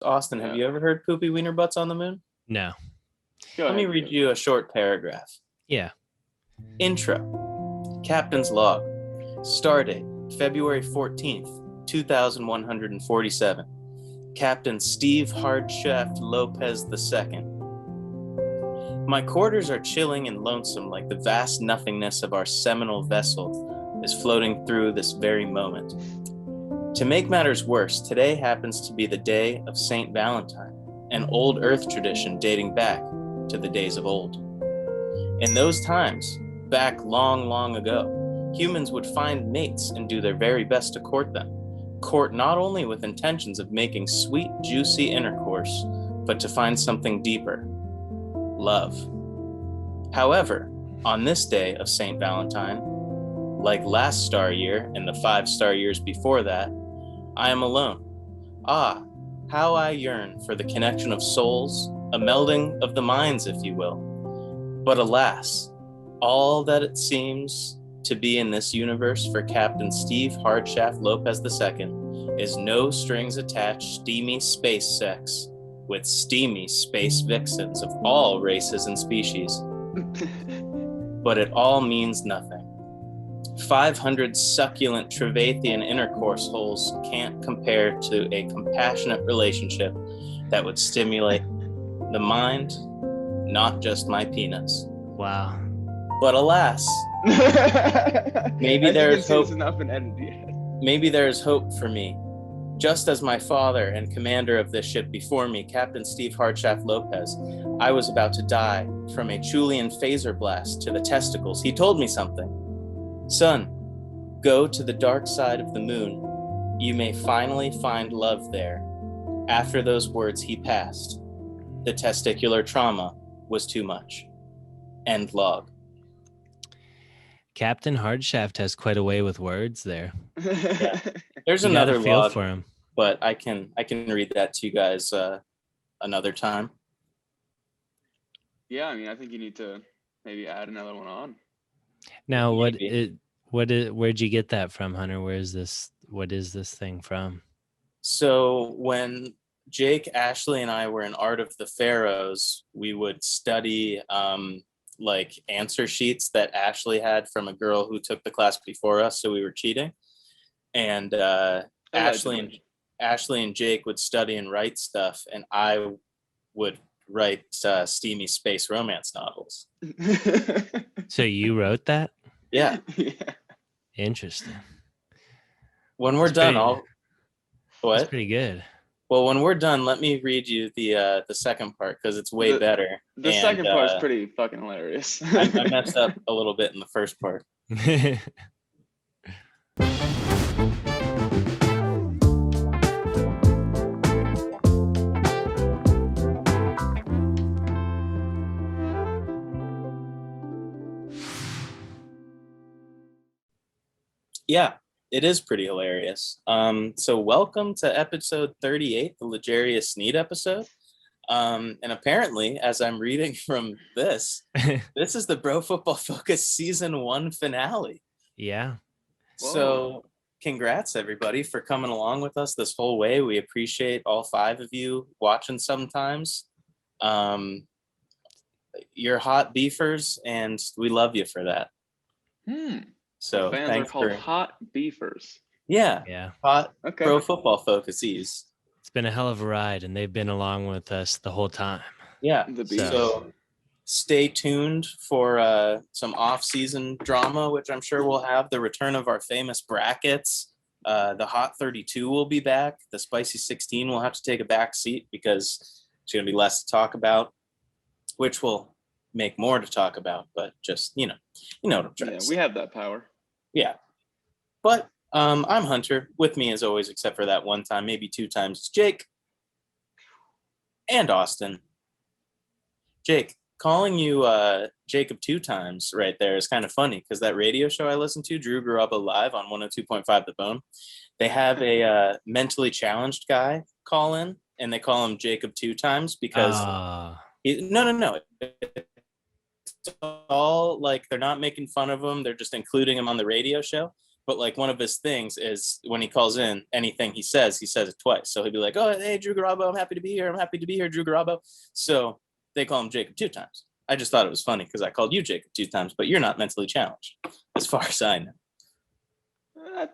Austin, have you ever heard poopy wiener butts on the moon? No. Let me read you a short paragraph. Yeah. Intro. Captain's log. Stardate, February 14th, 2147. Captain Steve Hardshaft Lopez II. My quarters are chilling and lonesome like the vast nothingness of our seminal vessel is floating through this very moment. To make matters worse, today happens to be the day of St. Valentine, an old earth tradition dating back to the days of old. In those times, back long, long ago, humans would find mates and do their very best to court them. Court not only with intentions of making sweet, juicy intercourse, but to find something deeper. Love. However, on this day of St. Valentine, like last star year and the 5 star years before that, I am alone. Ah, how I yearn for the connection of souls, a melding of the minds, if you will. But alas, all that it seems to be in this universe for Captain Steve Hardshaft Lopez II is no strings attached steamy space sex with steamy space vixens of all races and species. But it all means nothing. 500 succulent Trevathian intercourse holes can't compare to a compassionate relationship that would stimulate the mind, not just my penis. Wow. But alas, maybe there is hope. Maybe there is hope for me. Just as my father and commander of this ship before me, Captain Steve Hardshaft Lopez, I was about to die from a Chulian phaser blast to the testicles. He told me something. Son, go to the dark side of the moon. You may finally find love there. After those words, he passed. The testicular trauma was too much. End log. Captain Hardshaft has quite a way with words there. Yeah. There's another feel log for him, but I can read that to you guys another time. Yeah, I mean, I think you need to maybe add another one on. Now, where'd you get that from, Hunter? What is this thing from? So when Jake, Ashley, and I were in Art of the Pharaohs, we would study like answer sheets that Ashley had from a girl who took the class before us, so we were cheating. And Ashley and Jake would study and write stuff, and I would write steamy space romance novels. So you wrote that? Yeah. Interesting. When we're done, What? That's pretty good. Well, when we're done, let me read you the second part because it's way better. The second part's pretty fucking hilarious. I messed up a little bit in the first part. Yeah, it is pretty hilarious. So welcome to episode 38, the Legarius Sneed episode. And apparently, as I'm reading from this is the Bro Football Focus season 1 finale. Yeah. So congrats, everybody, for coming along with us this whole way. We appreciate all 5 of you watching sometimes. You're hot beefers, and we love you for that. So fans are called hot beefers. Yeah. Hot Pro Football Focusies. It's been a hell of a ride, and they've been along with us the whole time. Yeah. So stay tuned for some off-season drama, which I'm sure we'll have. The return of our famous brackets. The Hot 32 will be back. The Spicy 16 will have to take a back seat because it's going to be less to talk about, which will make more to talk about. But just, you know what I'm trying to say. We have that power. Yeah. But I'm Hunter. With me as always, except for that one time, maybe 2 times, it's Jake and Austin. Jake, calling you Jacob 2 times right there is kind of funny because that radio show I listened to, Drew Grew Up Alive on 102.5 The Bone, they have a mentally challenged guy call in, and they call him Jacob 2 times because no. It's all like they're not making fun of him. They're just including him on the radio show. But like one of his things is when he calls in, anything he says it twice. So he'll be like, "Oh, hey, Drew Garabo, I'm happy to be here. I'm happy to be here, Drew Garabo." So they call him Jacob 2 times. I just thought it was funny because I called you Jacob 2 times, but you're not mentally challenged, as far as I know.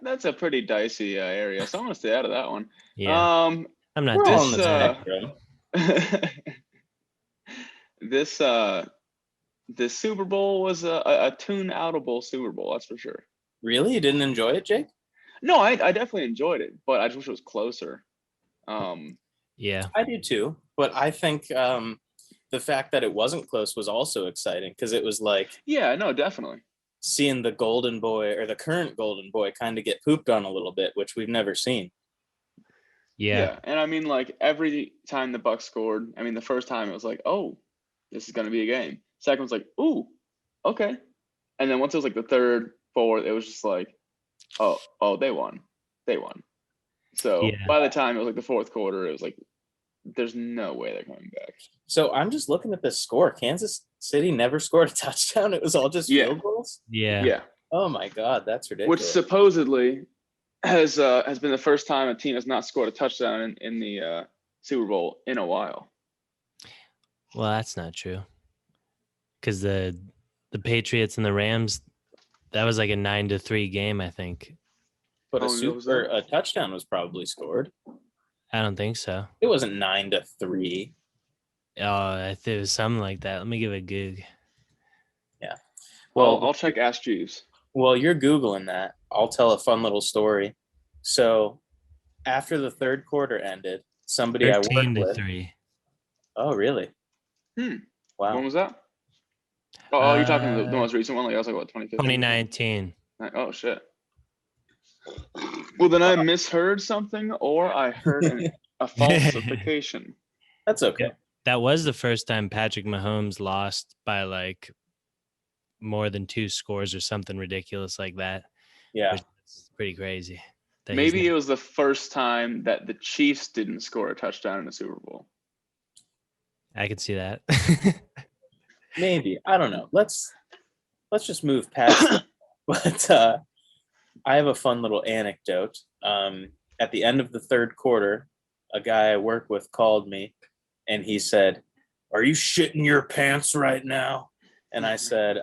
That's a pretty dicey area, so I'm gonna stay out of that one. Yeah, I'm not. We're all This, on the spectrum. This Super Bowl was a tune-outable Super Bowl, that's for sure. Really? You didn't enjoy it, Jake? No, I definitely enjoyed it, but I just wish it was closer. Yeah, I do too. But I think the fact that it wasn't close was also exciting because it was like, yeah, no, definitely. Seeing the golden boy or the current golden boy kind of get pooped on a little bit, which we've never seen. yeah. And I mean, like every time the Bucks scored, I mean, the first time it was like, oh, this is gonna be a game. Second was like, ooh, okay. And then once it was like the third, fourth, it was just like, oh, they won. So by the time it was like the fourth quarter, it was like, there's no way they're coming back. So I'm just looking at this score. Kansas City never scored a touchdown. It was all just field goals. Yeah. Oh my God, that's ridiculous. Which supposedly has been the first time a team has not scored a touchdown in the Super Bowl in a while. Well, that's not true. Because the Patriots and the Rams, that was like a 9-3 game, I think. But a touchdown was probably scored. I don't think so. It wasn't 9-3. Oh, I think it was something like that. Let me give it a Goog. Yeah. Well, I'll check Ask Jeeves. While you're Googling that, I'll tell a fun little story. So after the third quarter ended, somebody I worked with. 13-3. Oh, really? Wow. When was that? Oh, you're talking the most recent one? Like I was like, what, 2019? Oh, shit. Well, then I misheard something, or I heard a falsification. That's okay. That was the first time Patrick Mahomes lost by like more than 2 scores or something ridiculous like that. Yeah. It's pretty crazy. Maybe it was the first time that the Chiefs didn't score a touchdown in the Super Bowl. I could see that. Maybe. I don't know. Let's just move past it. But I have a fun little anecdote. At the end of the third quarter, a guy I work with called me and he said, "Are you shitting your pants right now?" And I said,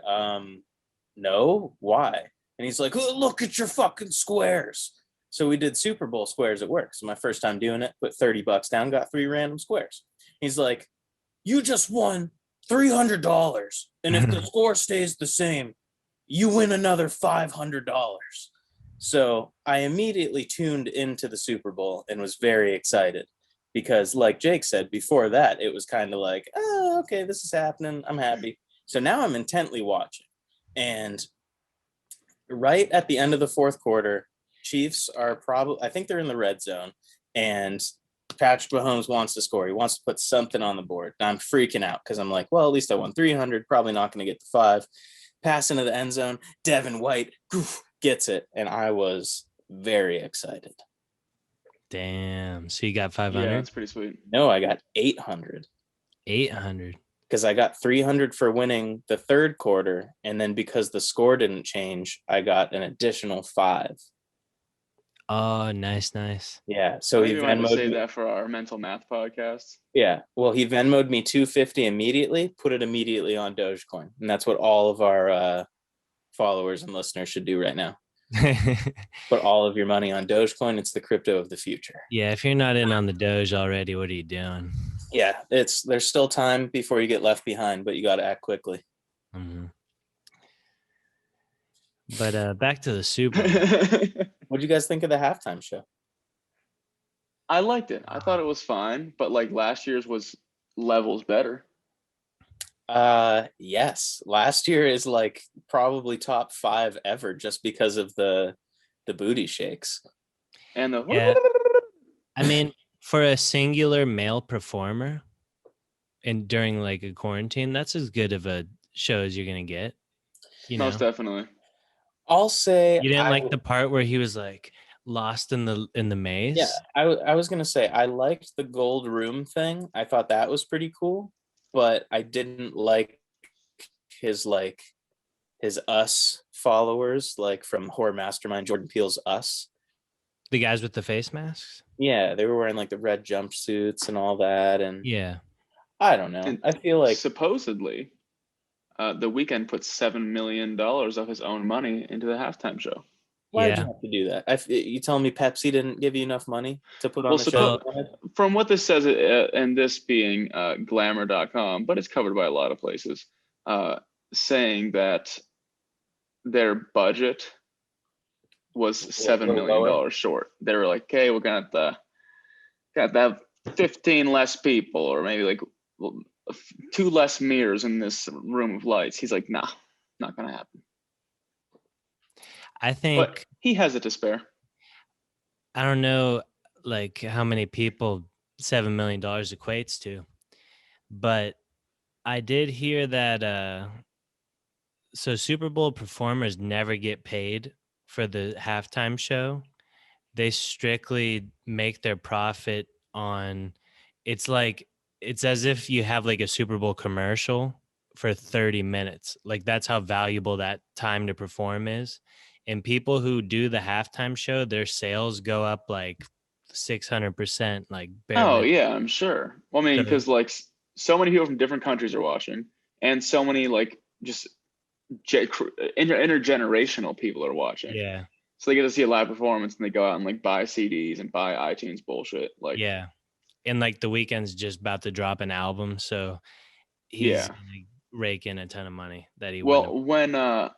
"No, why?" And he's like, "Oh, look at your fucking squares." So we did Super Bowl squares at work. So my first time doing it, put $30 down, got 3 random squares. He's like, "You just won $300. And if the score stays the same, you win another $500. So I immediately tuned into the Super Bowl and was very excited because, like Jake said, before that, it was kind of like, oh, okay, this is happening. I'm happy. So now I'm intently watching. And right at the end of the fourth quarter, Chiefs are I think they're in the red zone. And Patrick Mahomes wants to score. He wants to put something on the board. And I'm freaking out because I'm like, well, at least I won 300. Probably not going to get the 5. Pass into the end zone. Devin White gets it. And I was very excited. Damn. So you got 500? Yeah, that's pretty sweet. No, I got 800. 800. Because I got 300 for winning the third quarter. And then because the score didn't change, I got an additional 5. Oh, nice. Yeah. So Maybe he we might Venmo'd say me. that for our mental math podcast. Yeah. Well, he Venmo'd me $250 immediately, put it immediately on Dogecoin. And that's what all of our followers and listeners should do right now. Put all of your money on Dogecoin. It's the crypto of the future. Yeah. If you're not in on the Doge already, what are you doing? Yeah. There's still time before you get left behind, but you got to act quickly. Mm-hmm. But back to the Super Bowl. What did you guys think of the halftime show? I liked it. I thought it was fine, but like last year's was levels better. Yes. Last year is like probably top 5 ever just because of the booty shakes. And the Yeah. I mean, for a singular male performer and during like a quarantine, that's as good of a show as you're gonna get. Most definitely. I'll say you didn't like the part where he was like lost in the maze. Yeah, I was gonna say I liked the gold room thing. I thought that was pretty cool, but I didn't like his his Us followers, like from horror mastermind Jordan Peele's Us. The guys with the face masks? Yeah, they were wearing like the red jumpsuits and all that, and Yeah. I don't know. And I feel like supposedly, The Weeknd put $7 million of his own money into the halftime show. why did Yeah. you have to do that? You telling me Pepsi didn't give you enough money to put on Well, the show? from what this says, and this being glamour.com, but it's covered by a lot of places, saying that their budget was $7 million short. They were like, "Okay, we're gonna have to have 15 less people, or maybe like 2 less mirrors in this room of lights." He's like, "Nah, not gonna happen." I think, But he has it to spare. I don't know like how many people $7 million equates to, but I did hear that so Super Bowl performers never get paid for the halftime show. They strictly make their profit on, it's as if you have like a Super Bowl commercial for 30 minutes. Like that's how valuable that time to perform is. And people who do the halftime show, their sales go up like 600%, like bare Oh minimum. yeah, I'm sure. Well, I mean, So- because like so many people from different countries are watching, and so many like just intergenerational people are watching. Yeah. So they get to see a live performance, and they go out and like buy CDs and buy iTunes bullshit. Like, Yeah. And like the Weeknd's just about to drop an album, so he's yeah. gonna rake in a ton of money that he Well, wouldn't.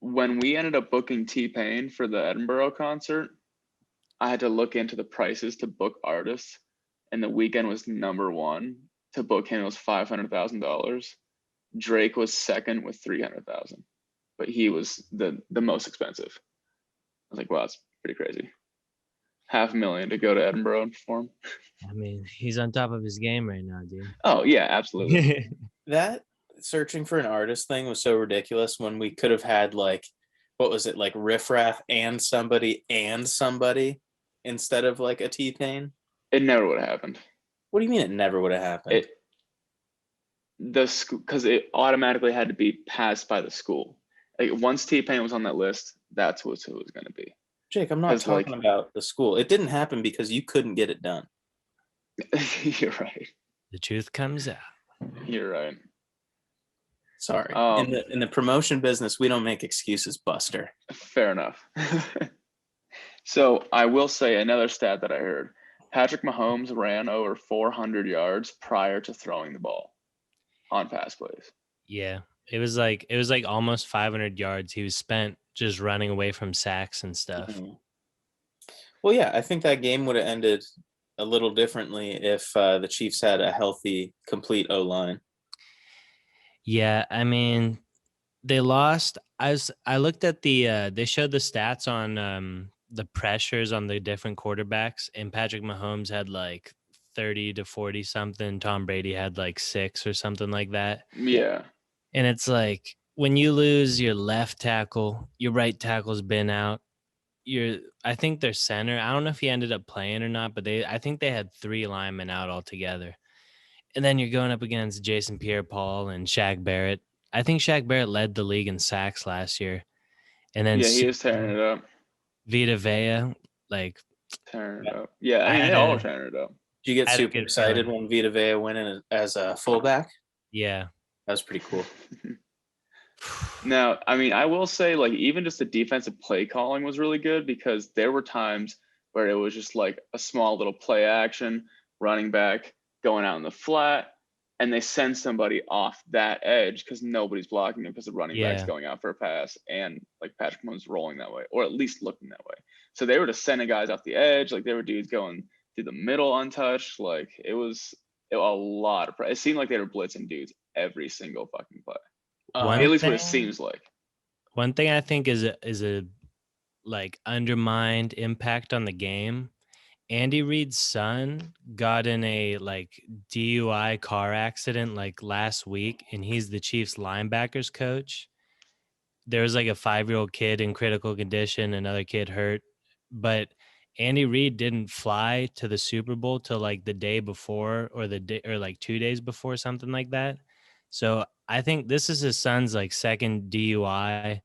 when we ended up booking T-Pain for the Edinburgh concert, I had to look into the prices to book artists, and The Weeknd was number one. To book him, it was $500,000. Drake was second with 300,000, but he was the most expensive. I was like, wow, that's pretty crazy. $500,000 to go to Edinburgh and perform. I mean, he's on top of his game right now, dude. Oh yeah, absolutely. That searching for an artist thing was so ridiculous when we could have had like, what was it, like Riff Raff and somebody instead of like a T-Pain? It never would have happened. What do you mean it never would have happened? Because it automatically had to be passed by the school. Like once T-Pain was on that list, that's who it was going to be. Jake, I'm not talking about the school. It didn't happen because you couldn't get it done. You're right. The truth comes out. You're right. Sorry. In the promotion business, we don't make excuses, Buster. Fair enough. So I will say another stat that I heard. Patrick Mahomes ran over 400 yards prior to throwing the ball on pass plays. Yeah. It was like almost 500 yards he was spent just running away from sacks and stuff. Mm-hmm. Well, yeah, I think that game would have ended a little differently if the Chiefs had a healthy, complete O-line. Yeah, I mean, they lost. I looked at they showed the stats on the pressures on the different quarterbacks, and Patrick Mahomes had like 30 to 40 something. Tom Brady had like 6 or something like that. Yeah. And it's like when you lose your left tackle, your right tackle's been out. I think their center, I don't know if he ended up playing or not, but I think they had 3 linemen out altogether. And then you're going up against Jason Pierre-Paul and Shaq Barrett. I think Shaq Barrett led the league in sacks last year. And then yeah, he is tearing it up. Vita Vea, like tearing it up. Yeah, I mean they all tearing it up. Did you get super excited when Vita Vea went in as a fullback? Yeah, that was pretty cool. Now, I mean, I will say, like, even just the defensive play calling was really good because there were times where it was just like a small little play action, running back going out in the flat, and they send somebody off that edge because nobody's blocking him because the running back's going out for a pass, and like Patrick Mahomes rolling that way, or at least looking that way. So they were just sending guys off the edge, like there were dudes going through the middle untouched. Like it was a lot of pressure. It seemed like they were blitzing dudes every single fucking play. At least what it seems like. One thing I think is a like undermined impact on the game. Andy Reid's son got in a like DUI car accident like last week, and he's the Chiefs linebackers coach. There was like a 5-year-old kid in critical condition, another kid hurt, but Andy Reid didn't fly to the Super Bowl till like the day before or like 2 days before, something like that. So I think this is his son's like second DUI,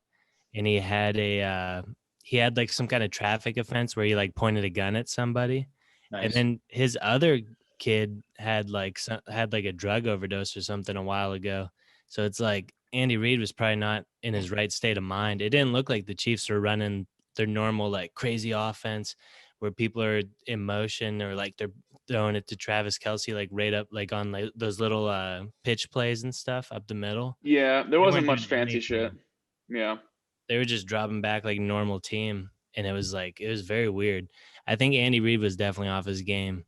and he had like some kind of traffic offense where he like pointed a gun at somebody, and Nice. then his other kid had like a drug overdose or something a while ago. So it's like Andy Reid was probably not in his right state of mind. It didn't look like the Chiefs were running their normal like crazy offense where people are in motion or like they're throwing it to Travis Kelce like right up like on like those little pitch plays and stuff up the middle. Yeah, there They wasn't weren't much doing fancy shit. anything. Yeah. They were just dropping back like a normal team, and it was very weird. I think Andy Reid was definitely off his game.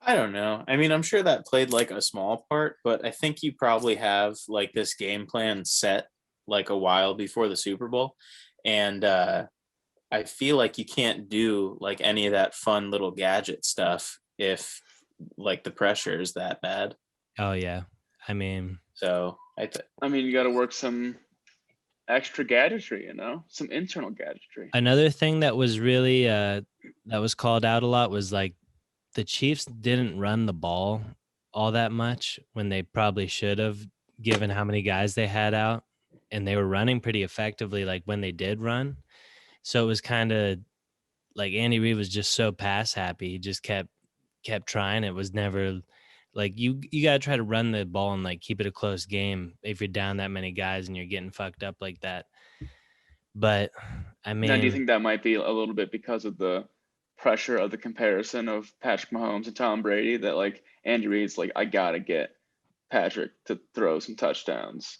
I don't know. I mean, I'm sure that played like a small part, but I think you probably have like this game plan set like a while before the Super Bowl. And I feel like you can't do like any of that fun little gadget stuff if like the pressure is that bad. Oh yeah. I mean, So you got to work some extra gadgetry, some internal gadgetry. another thing that was really that was called out a lot was like the Chiefs didn't run the ball all that much when they probably should have, given how many guys they had out, and they were running pretty effectively like when they did run. So it was kind of like Andy Reid was just so pass happy. He just kept trying. It was never like you got to try to run the ball and like keep it a close game if you're down that many guys and you're getting fucked up like that. But I mean, Now, do you think that might be a little bit because of the pressure of the comparison of Patrick Mahomes and Tom Brady, that like Andy Reid's like, I gotta get Patrick to throw some touchdowns?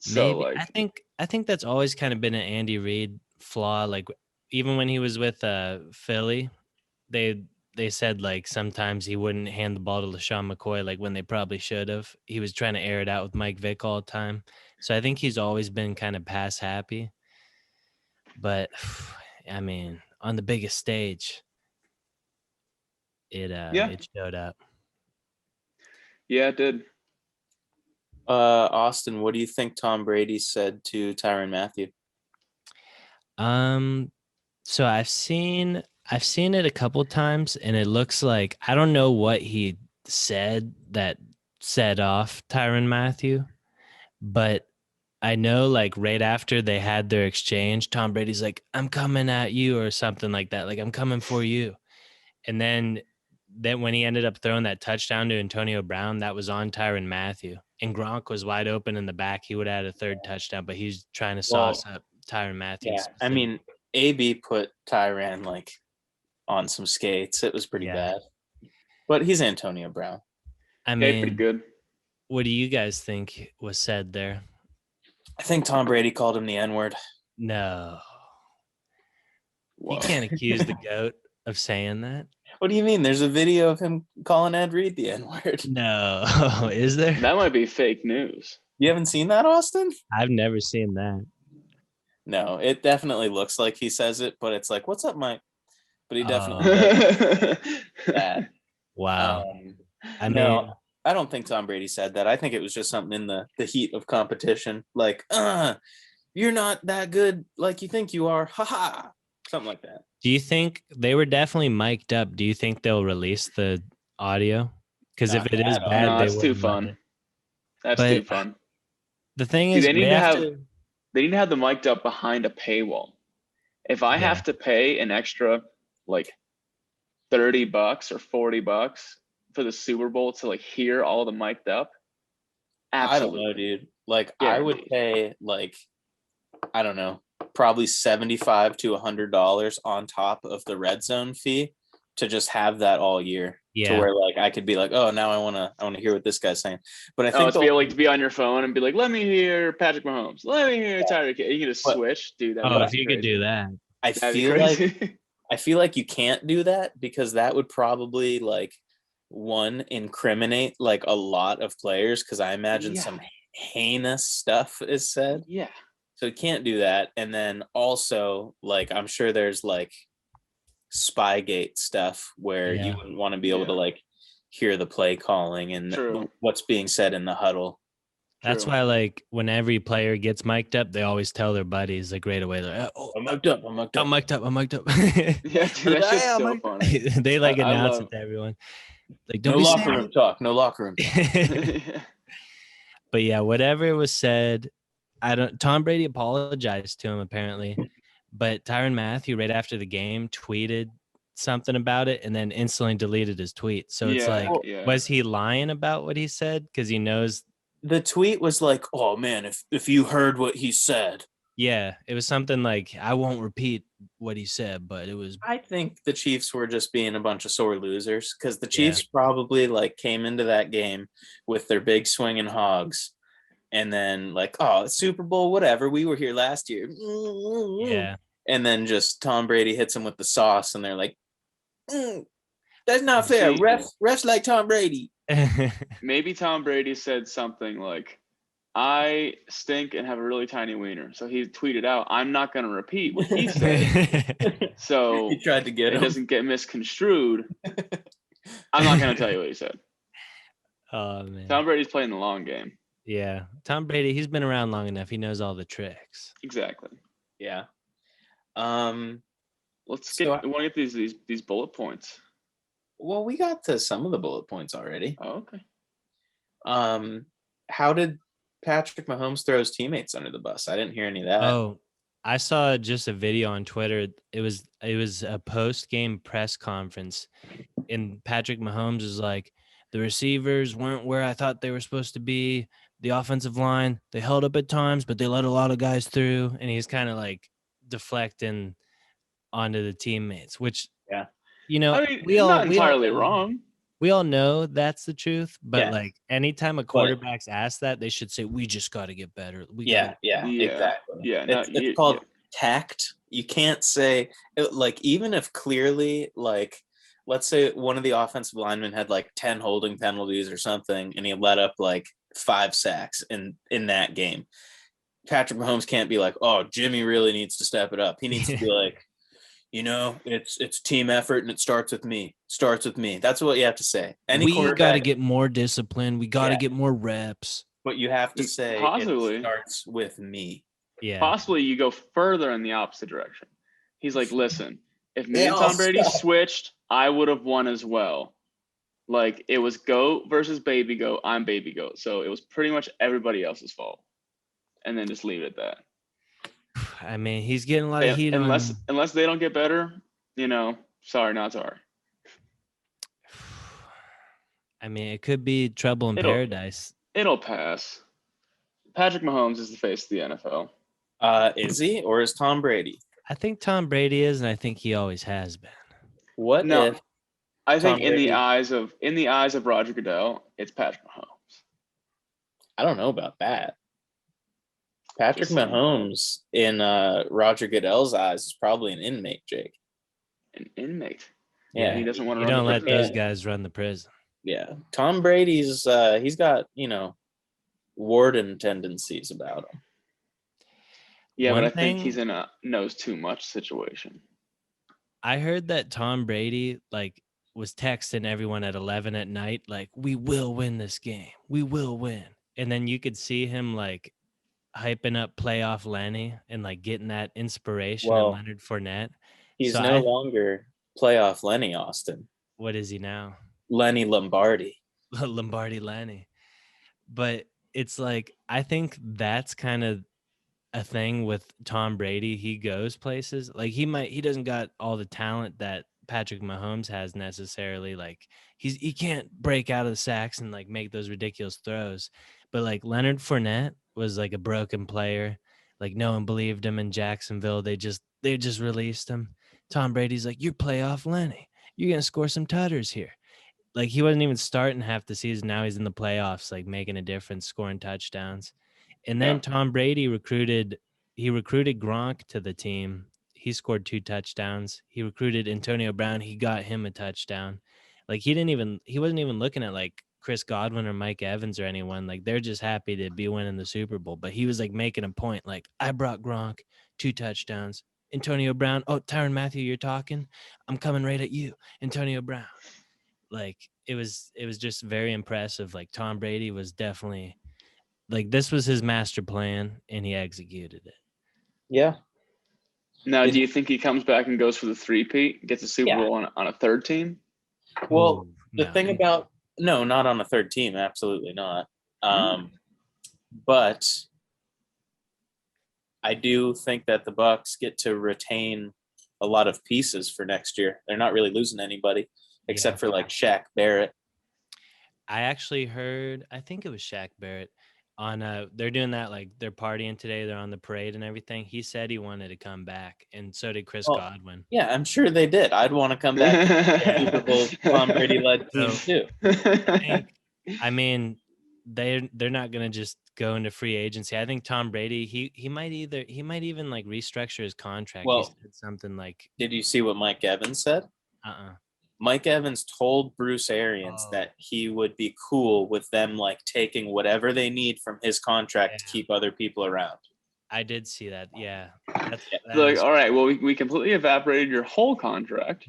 So maybe like, I think that's always kind of been an Andy Reid flaw. Like even when he was with Philly, they said like sometimes he wouldn't hand the ball to LaShawn McCoy like when they probably should have. He was trying to air it out with Mike Vick all the time. So I think he's always been kind of pass happy. But I mean, on the biggest stage, it showed up. yeah, it did. Austin, what do you think Tom Brady said to Tyrann Mathieu? So I've seen it a couple times, and it looks like I don't know what he said that set off Tyrann Mathieu, but I know like right after they had their exchange, Tom Brady's like, "I'm coming at you," or something like that, like, "I'm coming for you." And then when he ended up throwing that touchdown to Antonio Brown, that was on Tyrann Mathieu, and Gronk was wide open in the back. He would have had a third touchdown, but he's trying to sauce up Tyrann Mathieu. Yeah, I mean, AB put Tyrann like on some skates. It was pretty bad, but he's Antonio Brown. I mean, pretty good. What do you guys think was said there? I think Tom Brady called him the N-word. No. Whoa. You can't accuse the GOAT of saying that. What do you mean? There's a video of him calling Ed Reed the N-word. No. Is there? That might be fake news. You haven't seen that, Austin? I've never seen that. No, it definitely looks like he says it, but it's like, "What's up, Mike?" But he definitely does that. Wow. I mean, no, I don't think Tom Brady said that. I think it was just something in the heat of competition. Like, you're not that good like you think you are. Ha ha. Something like that. do you think they were definitely mic'd up? Do you think they'll release the audio? Because if it is bad, no, they that's too wouldn't let fun. it. That's But too fun. The thing See, is, they need we to have have to. they need to have the mic'd up behind a paywall. If I have to pay an extra like $30 or $40 for the Super Bowl to like hear all the mic'd up, absolutely. I don't know, dude. Like, Guaranteed. I would pay like, I don't know, probably $75 to $100 on top of the red zone fee to just have that all year. Yeah. To where like I could be like, oh, now I wanna hear what this guy's saying. But I think to be on your phone and be like, let me hear Patrick Mahomes, let me hear Tyreek. You can just switch, dude. If you could do that, I feel like you can't do that because that would probably like incriminate like a lot of players, because I imagine some heinous stuff is said. Yeah. So you can't do that. And then also like I'm sure there's like Spygate stuff where you wouldn't want to be able to like hear the play calling and what's being said in the huddle. That's why, like, when every player gets mic'd up, they always tell their buddies, like, right away, like, "Oh, I'm mic'd up. I'm mic'd up. I'm mic'd up. I'm mic'd up." Yeah, dude, that's just so funny. They like announce it to everyone. Like, don't no be locker room talk. No locker room talk. But yeah, whatever was said, Tom Brady apologized to him apparently, but Tyrann Mathieu right after the game tweeted something about it and then instantly deleted his tweet. So it's like, was he lying about what he said? Because he knows. The tweet was like, "Oh man, if you heard what he said." Yeah, it was something like, I won't repeat what he said, but it was. I think the Chiefs were just being a bunch of sore losers because the Chiefs probably like came into that game with their big swinging hogs, and then like, oh, Super Bowl, whatever. We were here last year. Yeah. And then just Tom Brady hits him with the sauce, and they're like, "That's not fair. Refs like Tom Brady." Maybe Tom Brady said something like, I stink and have a really tiny wiener. So he tweeted out, I'm not going to repeat what he said. So he tried to get it doesn't get misconstrued. I'm not going to tell you what he said. Oh, man. Tom Brady's playing the long game. Yeah. Tom Brady, he's been around long enough. He knows all the tricks. Exactly. Yeah. Let's get, we want to get these bullet points. Well, we got to some of the bullet points already. Oh, okay. How did Patrick Mahomes throw his teammates under the bus? I didn't hear any of that. Oh, I saw just a video on Twitter. It was a post-game press conference, and Patrick Mahomes is like, the receivers weren't where I thought they were supposed to be. The offensive line, they held up at times, but they let a lot of guys through, and he's kind of like deflecting onto the teammates, which, you know, I mean, not entirely wrong. We all know that's the truth, but like anytime a quarterback's asked that, they should say, "We just got to get better." Exactly. Yeah, it's called tact. You can't say like, even if clearly, like, let's say one of the offensive linemen had like 10 holding penalties or something, and he let up like 5 sacks in that game. Patrick Mahomes can't be like, "Oh, Jimmy really needs to step it up." He needs to be like, you know, it's team effort, and it starts with me. That's what you have to say. We got to get more discipline. We got to get more reps. But you have to say possibly it starts with me. Yeah. Possibly you go further in the opposite direction. He's like, listen, if me and Tom Brady switched, I would have won as well. Like, it was goat versus baby goat. I'm baby goat. So it was pretty much everybody else's fault. And then just leave it at that. I mean, he's getting a lot of heat unless they don't get better, you know, sorry, not sorry. I mean, it could be trouble in paradise. It'll pass. Patrick Mahomes is the face of the NFL. Is he, or is Tom Brady? I think Tom Brady is, and I think he always has been. I think in the eyes of Roger Goodell, it's Patrick Mahomes. I don't know about that. Patrick Mahomes in Roger Goodell's eyes is probably an inmate, Jake. An inmate? Yeah. He doesn't want to run the prison. You don't let those guys run the prison. Yeah. Tom Brady's, he's got, you know, warden tendencies about him. Yeah, but I think he's in a knows too much situation. I heard that Tom Brady, like, was texting everyone at 11 at night, like, we will win this game. We will win. And then you could see him, like, hyping up playoff Lenny and like getting that inspiration in Leonard Fournette. He's no longer playoff Lenny, Austin. What is he now? Lenny Lombardi. Lombardi Lenny. But it's like, I think that's kind of a thing with Tom Brady. He goes places. Like, he doesn't got all the talent that Patrick Mahomes has necessarily. Like, he can't break out of the sacks and like make those ridiculous throws. But like Leonard Fournette was like a broken player. Like, no one believed him in Jacksonville. They just released him. Tom Brady's like, you're playoff Lenny. You're going to score some tutters here. Like, he wasn't even starting half the season. Now he's in the playoffs, like making a difference, scoring touchdowns. And then Tom Brady recruited Gronk to the team. He scored 2 touchdowns. He recruited Antonio Brown. He got him a touchdown. Like, he wasn't even looking at like Chris Godwin or Mike Evans or anyone. Like, they're just happy to be winning the Super Bowl. But he was like making a point. Like, I brought Gronk 2 touchdowns. Antonio Brown. Oh, Tyrann Mathieu, you're talking? I'm coming right at you. Antonio Brown. Like, it was just very impressive. Like, Tom Brady was definitely like, this was his master plan and he executed it. Yeah. Now, do you think he comes back and goes for the 3-peat, gets a Super Bowl on a third team? Well, the thing about, no, not on a third team. Absolutely not. But I do think that the Bucks get to retain a lot of pieces for next year. They're not really losing anybody except for like Shaq Barrett. I actually heard, I think it was Shaq Barrett on they're doing that, like they're partying today, they're on the parade and everything. He said he wanted to come back, and so did Chris Godwin. Yeah, I'm sure they did. I'd want to come back to Super Bowl Tom Brady led team too. I mean, they're not gonna just go into free agency. I think Tom Brady, he might even like restructure his contract. Well, he said something like, did you see what Mike Evans said? Mike Evans told Bruce Arians that he would be cool with them like taking whatever they need from his contract to keep other people around. I did see that. Yeah. That like, all right, well, we completely evaporated your whole contract.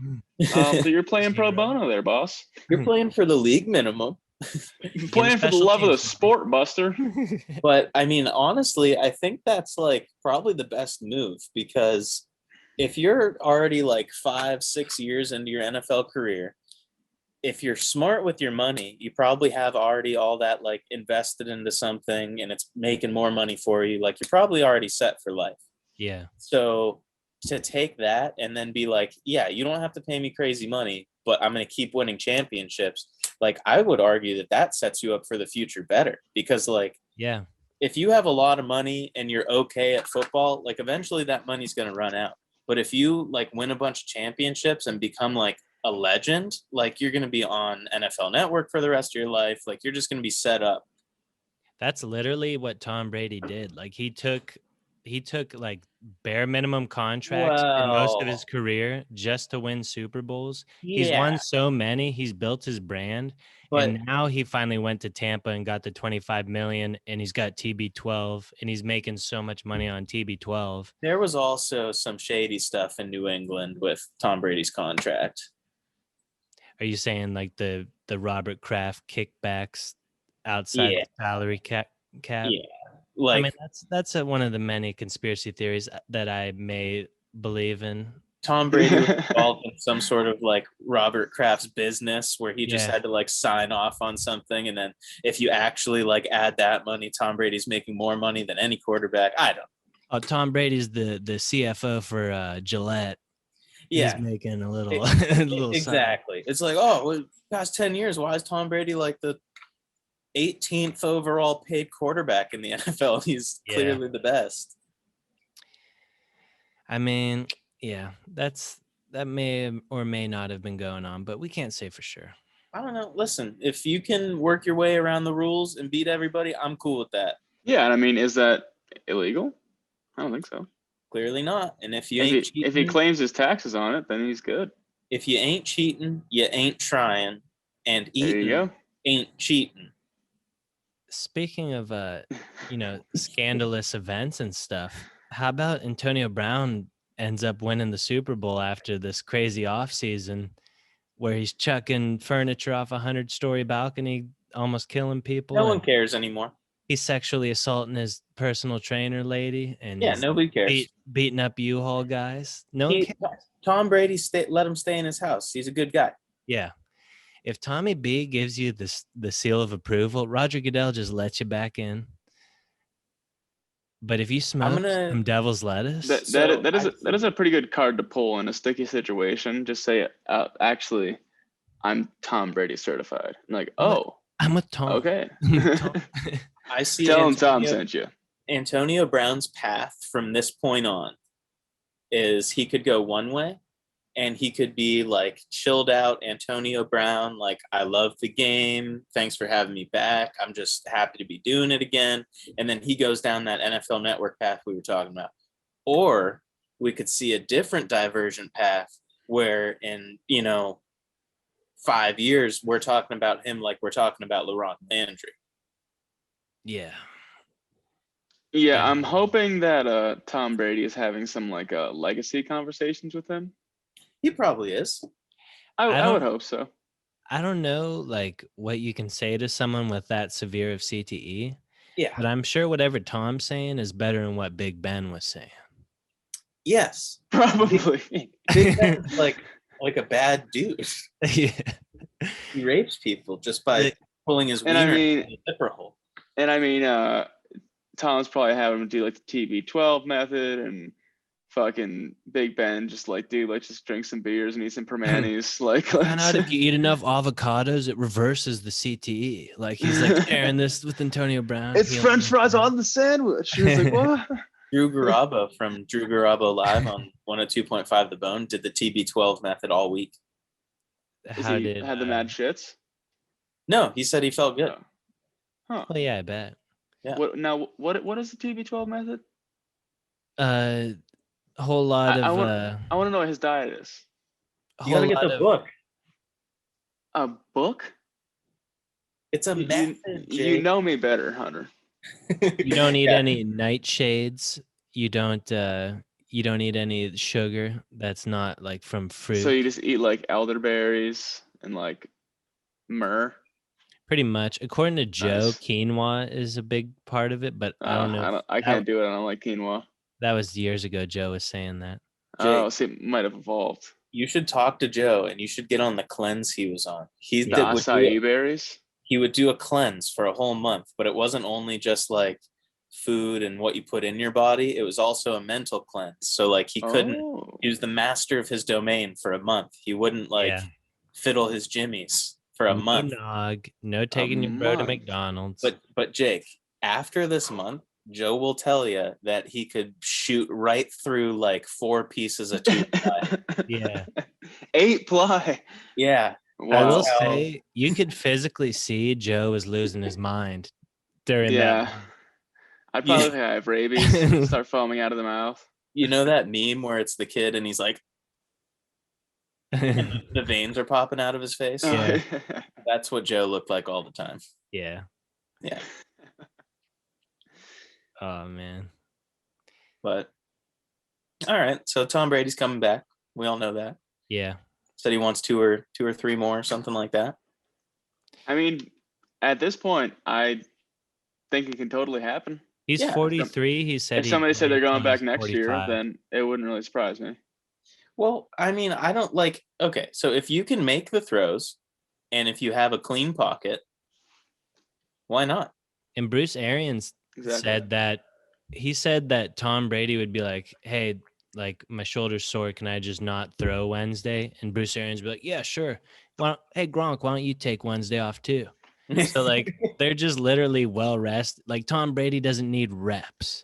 So you're playing pro bono there, boss. You're playing for the league minimum. You're playing for the love of the sport, Buster. But I mean, honestly, I think that's like probably the best move, because if you're already like 5-6 years into your NFL career, if you're smart with your money, you probably have already all that like invested into something and it's making more money for you. Like you're probably already set for life. Yeah. So to take that and then be like, yeah, you don't have to pay me crazy money, but I'm going to keep winning championships. Like I would argue that sets you up for the future better, because like, yeah, if you have a lot of money and you're okay at football, like eventually that money's going to run out. But if you like win a bunch of championships and become like a legend, like you're going to be on NFL Network for the rest of your life. Like you're just going to be set up. That's literally what Tom Brady did. Like he took like bare minimum contracts for most of his career just to win Super Bowls. Yeah. He's won so many. He's built his brand. And now he finally went to Tampa and got the $25 million, and he's got TB12, and he's making so much money on TB12. There was also some shady stuff in New England with Tom Brady's contract. Are you saying like the Robert Kraft kickbacks outside the salary cap? Yeah. Like, I mean, that's one of the many conspiracy theories that I may believe in. Tom Brady was involved in some sort of like Robert Kraft's business where he just had to like sign off on something. And then if you actually like add that money, Tom Brady's making more money than any quarterback. I don't know. Oh, Tom Brady's the CFO for Gillette. Yeah. He's making a little, exactly. It's like, oh, well, past 10 years, why is Tom Brady like the 18th overall paid quarterback in the NFL? He's clearly the best. I mean, yeah, that may or may not have been going on, but we can't say for sure. I don't know. Listen, if you can work your way around the rules and beat everybody, I'm cool with that. Yeah, and I mean, is that illegal? I don't think so. Clearly not. And if you if he claims his taxes on it, then he's good. If you ain't cheating, you ain't trying, and eating ain't cheating. Speaking of scandalous events and stuff, how about Antonio Brown ends up winning the Super Bowl after this crazy offseason where he's chucking furniture off a 100-story balcony, almost killing people? No one cares anymore. He's sexually assaulting his personal trainer lady, and nobody cares. Beating up U-Haul guys. No one cares. Tom Brady let him stay in his house. He's a good guy. Yeah. If Tommy B gives you the seal of approval, Roger Goodell just lets you back in. But if you smoke some devil's lettuce, that is a pretty good card to pull in a sticky situation. Just say, actually, I'm Tom Brady certified. I'm like, I'm with Tom. Okay. I see. Tell him Tom sent you. Antonio Brown's path from this point on is he could go one way, and he could be like chilled out Antonio Brown, like, I love the game. Thanks for having me back. I'm just happy to be doing it again. And then he goes down that NFL Network path we were talking about. Or we could see a different diversion path where in, 5 years, we're talking about him like we're talking about Laurent Landry. Yeah. Yeah, I'm hoping that Tom Brady is having some like legacy conversations with him. He probably is. I would hope so. I don't know like what you can say to someone with that severe of CTE. Yeah. But I'm sure whatever Tom's saying is better than what Big Ben was saying. Yes. Probably. Big Ben's like a bad dude. Yeah. He rapes people just by pulling his wiener in the zipper hole. And I mean, Tom's probably having him do like the TB12 method, and fucking Big Ben just like, dude, let's just drink some beers and eat some Permanis. Like, Found out if you eat enough avocados, it reverses the CTE. Like he's like sharing this with Antonio Brown. it's French fries on the sandwich. She was like, what? Drew Garabo from Drew Garabo Live on 102.5 The Bone did the TB12 method all week. How did had the mad shits? No, he said he felt good. Huh. Oh yeah, I bet. Yeah. What is the TB12 method? A whole lot I of want to know what his diet is. You gotta get the book. A book? It's a method. You know me better, Hunter. You don't eat any nightshades. You don't eat any sugar that's not like from fruit. So you just eat like elderberries and like myrrh. Pretty much. According to Joe, Nice. quinoa is a big part of it, but I don't know. I can't do it. I don't like quinoa. That was years ago. Joe was saying that. Oh, see, it might have evolved. You should talk to Joe, and you should get on the cleanse he was on. The acai berries. He would do a cleanse for a whole month, but it wasn't only just like food and what you put in your body. It was also a mental cleanse. So like he was the master of his domain for a month. He wouldn't fiddle his jimmies for a month. No taking your bro to McDonald's. But Jake, after this month, Joe will tell you that he could shoot right through like 4 pieces of 2-ply. Yeah. 8-ply. Yeah. Wow. I will say you could physically see Joe was losing his mind during that. I'd probably think I have rabies, start foaming out of the mouth. You know that meme where it's the kid and he's like, and the veins are popping out of his face? Yeah. That's what Joe looked like all the time. Yeah. Yeah. Oh, man. But, all right. So Tom Brady's coming back. We all know that. Yeah. Said he wants two or 3 more, something like that. I mean, at this point, I think it can totally happen. He's 43. He said if somebody said they're going back next year, then it wouldn't really surprise me. Well, I mean, I don't like, okay, so if you can make the throws and if you have a clean pocket, why not? And Bruce Arians said that Tom Brady would be like, hey, like my shoulder's sore. Can I just not throw Wednesday? And Bruce Arians would be like, yeah, sure. Hey, Gronk, why don't you take Wednesday off too? So like they're just literally well rested. Like Tom Brady doesn't need reps.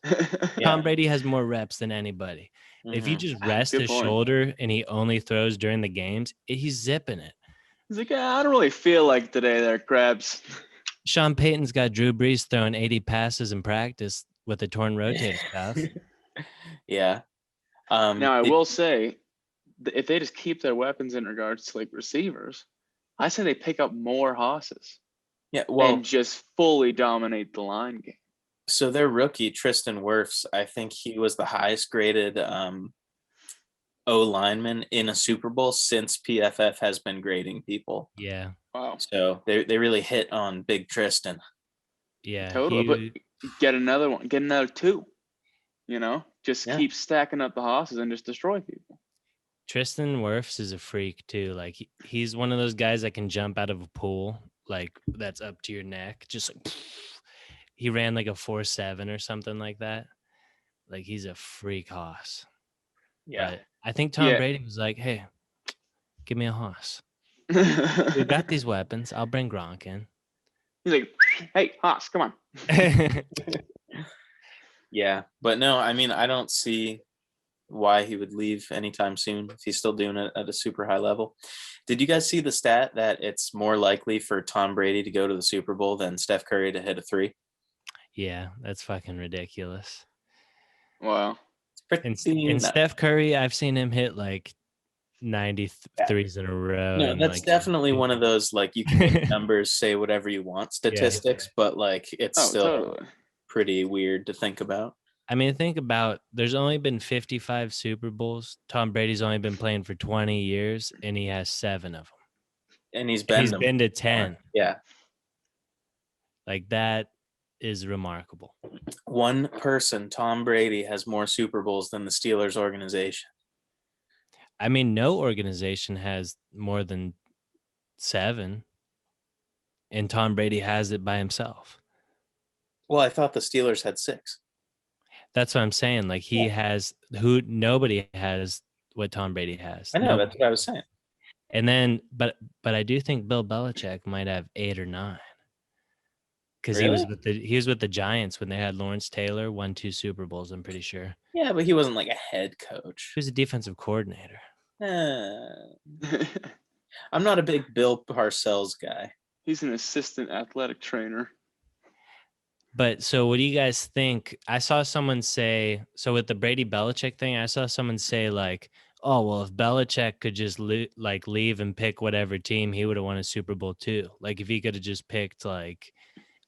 Tom Brady has more reps than anybody. Mm-hmm. If you just rest his shoulder and he only throws during the games, he's zipping it. He's like, I don't really feel like today there, crabs. Sean Payton's got Drew Brees throwing 80 passes in practice with a torn rotator cuff. Yeah. Now I will say, if they just keep their weapons in regards to like receivers, I say they pick up more hosses. Yeah, well, and just fully dominate the line game. So their rookie, Tristan Wirfs, I think he was the highest graded O lineman in a Super Bowl since PFF has been grading people. Yeah. Wow. So they really hit on Big Tristan. Yeah. Totally. But get another one. Get another 2. You know? Just keep stacking up the hosses and just destroy people. Tristan Wirfs is a freak too. Like he's one of those guys that can jump out of a pool, like that's up to your neck. Just like he ran like a 4.7 or something like that. Like he's a freak hoss. Yeah. But I think Tom Brady was like, hey, give me a hoss. We got these weapons. I'll bring Gronk in. He's like, hey, hoss, come on. Yeah. But no, I mean, I don't see why he would leave anytime soon if he's still doing it at a super high level. Did you guys see the stat that it's more likely for Tom Brady to go to the Super Bowl than Steph Curry to hit a 3? Yeah, that's fucking ridiculous. Wow. And Steph Curry, I've seen him hit like 93s in a row. No, that's like, definitely one of those, like, you can make numbers, say whatever you want statistics, but like it's still pretty weird to think about. I mean, think about, there's only been 55 Super Bowls. Tom Brady's only been playing for 20 years, and he has 7 of them. And he's been to 10. Yeah. Like, that is remarkable. One person, Tom Brady, has more Super Bowls than the Steelers organization. I mean, no organization has more than 7, and Tom Brady has it by himself. Well, I thought the Steelers had 6. That's what I'm saying. Like he has nobody has what Tom Brady has. I know, Nobody. that's what I was saying. And then, but I do think Bill Belichick might have 8 or 9 because he was with the Giants when they had Lawrence Taylor, won 2 Super Bowls. I'm pretty sure Yeah, but he wasn't like a head coach. he was a defensive coordinator. I'm not a big Bill Parcells guy. He's an assistant athletic trainer. But so what do you guys think? I saw someone say, so with the Brady Belichick thing, I saw someone say like, oh, well, if Belichick could just leave and pick whatever team, he would have won a Super Bowl too. Like if he could have just picked like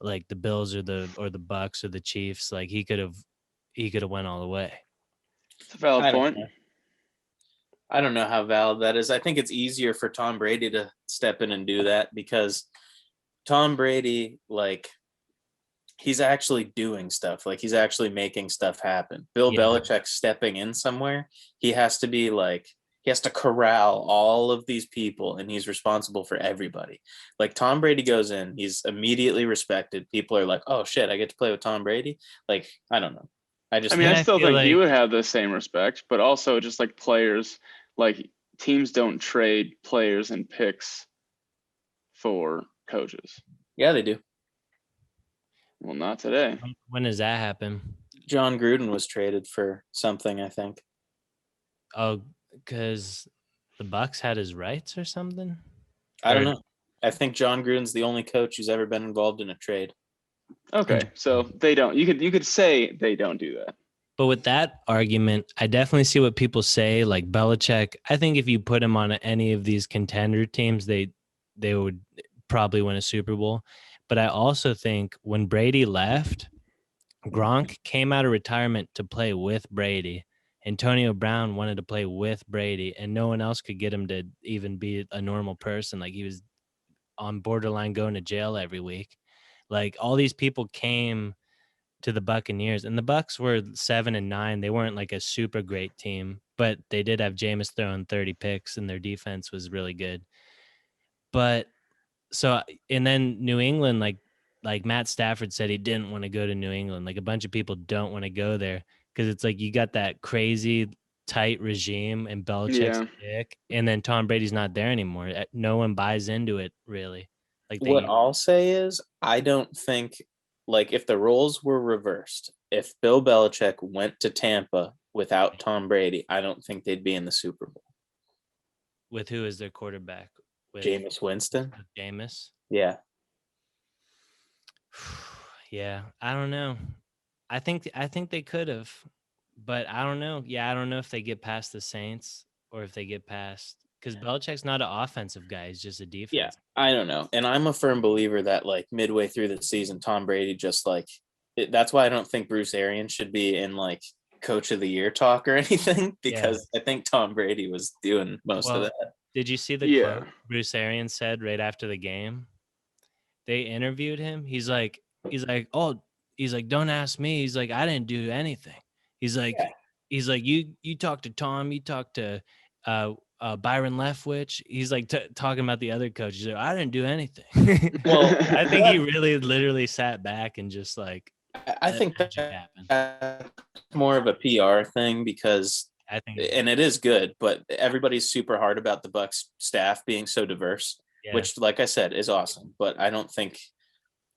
the Bills or the Bucks or the Chiefs, like he could have went all the way. It's a valid point. I don't know how valid that is. I think it's easier for Tom Brady to step in and do that because Tom Brady, like, he's actually doing stuff. Like, he's actually making stuff happen. Bill Belichick stepping in somewhere, he has to be like, he has to corral all of these people, and he's responsible for everybody. Like, Tom Brady goes in, he's immediately respected. People are like, oh, shit, I get to play with Tom Brady? Like, I don't know. I still think he would have the same respect, but also just like players, like teams don't trade players and picks for coaches. Yeah, they do. Well, not today. When does that happen? John Gruden was traded for something, I think. Oh, because the Bucks had his rights or something? I don't know. I think John Gruden's the only coach who's ever been involved in a trade. Okay, so they don't. You could say they don't do that. But with that argument, I definitely see what people say. Like Belichick, I think if you put him on any of these contender teams, they would probably win a Super Bowl. But I also think when Brady left, Gronk came out of retirement to play with Brady. Antonio Brown wanted to play with Brady, and no one else could get him to even be a normal person. Like he was on borderline going to jail every week. Like all these people came to the Buccaneers, and the Bucks were 7-9. They weren't like a super great team, but they did have Jameis throwing 30 picks, and their defense was really good. But so, and then New England, like Matt Stafford said, he didn't want to go to New England. Like a bunch of people don't want to go there because it's like you got that crazy tight regime and Belichick's dick, and then Tom Brady's not there anymore. No one buys into it really. Like what I'll say is, I don't think, like, if the roles were reversed, if Bill Belichick went to Tampa without Tom Brady, I don't think they'd be in the Super Bowl. With who is their quarterback? With Jameis Winston. With Jameis. Yeah. Yeah, I don't know. I think they could have, but I don't know. Yeah, I don't know if they get past the Saints or if they get past, because Belichick's not an offensive guy; he's just a defense. Yeah, I don't know. And I'm a firm believer that like midway through the season, Tom Brady just like that's why I don't think Bruce Arians should be in like Coach of the Year talk or anything, because I think Tom Brady was doing most of that. Did you see the quote Bruce Arians said right after the game? They interviewed him. He's like, don't ask me. He's like, I didn't do anything. He's like, you talk to Tom, you talk to Byron Leftwich. He's like talking about the other coach. He's like, I didn't do anything. Well, I think he really literally sat back and just like, I think that's more of a PR thing, because I think, and it is good, but everybody's super hard about the Bucs staff being so diverse, which, like I said, is awesome. But I don't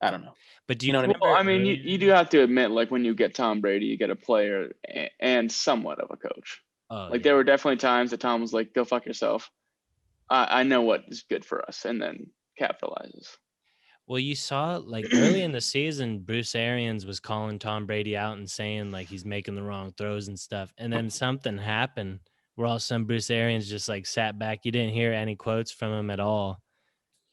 know. But do you know what I mean? You do have to admit, like when you get Tom Brady, you get a player and somewhat of a coach. There were definitely times that Tom was like, "Go fuck yourself. I know what is good for us," and then capitalizes. Well, you saw like early in the season, Bruce Arians was calling Tom Brady out and saying like he's making the wrong throws and stuff. And then something happened where all of a sudden Bruce Arians just like sat back. You didn't hear any quotes from him at all.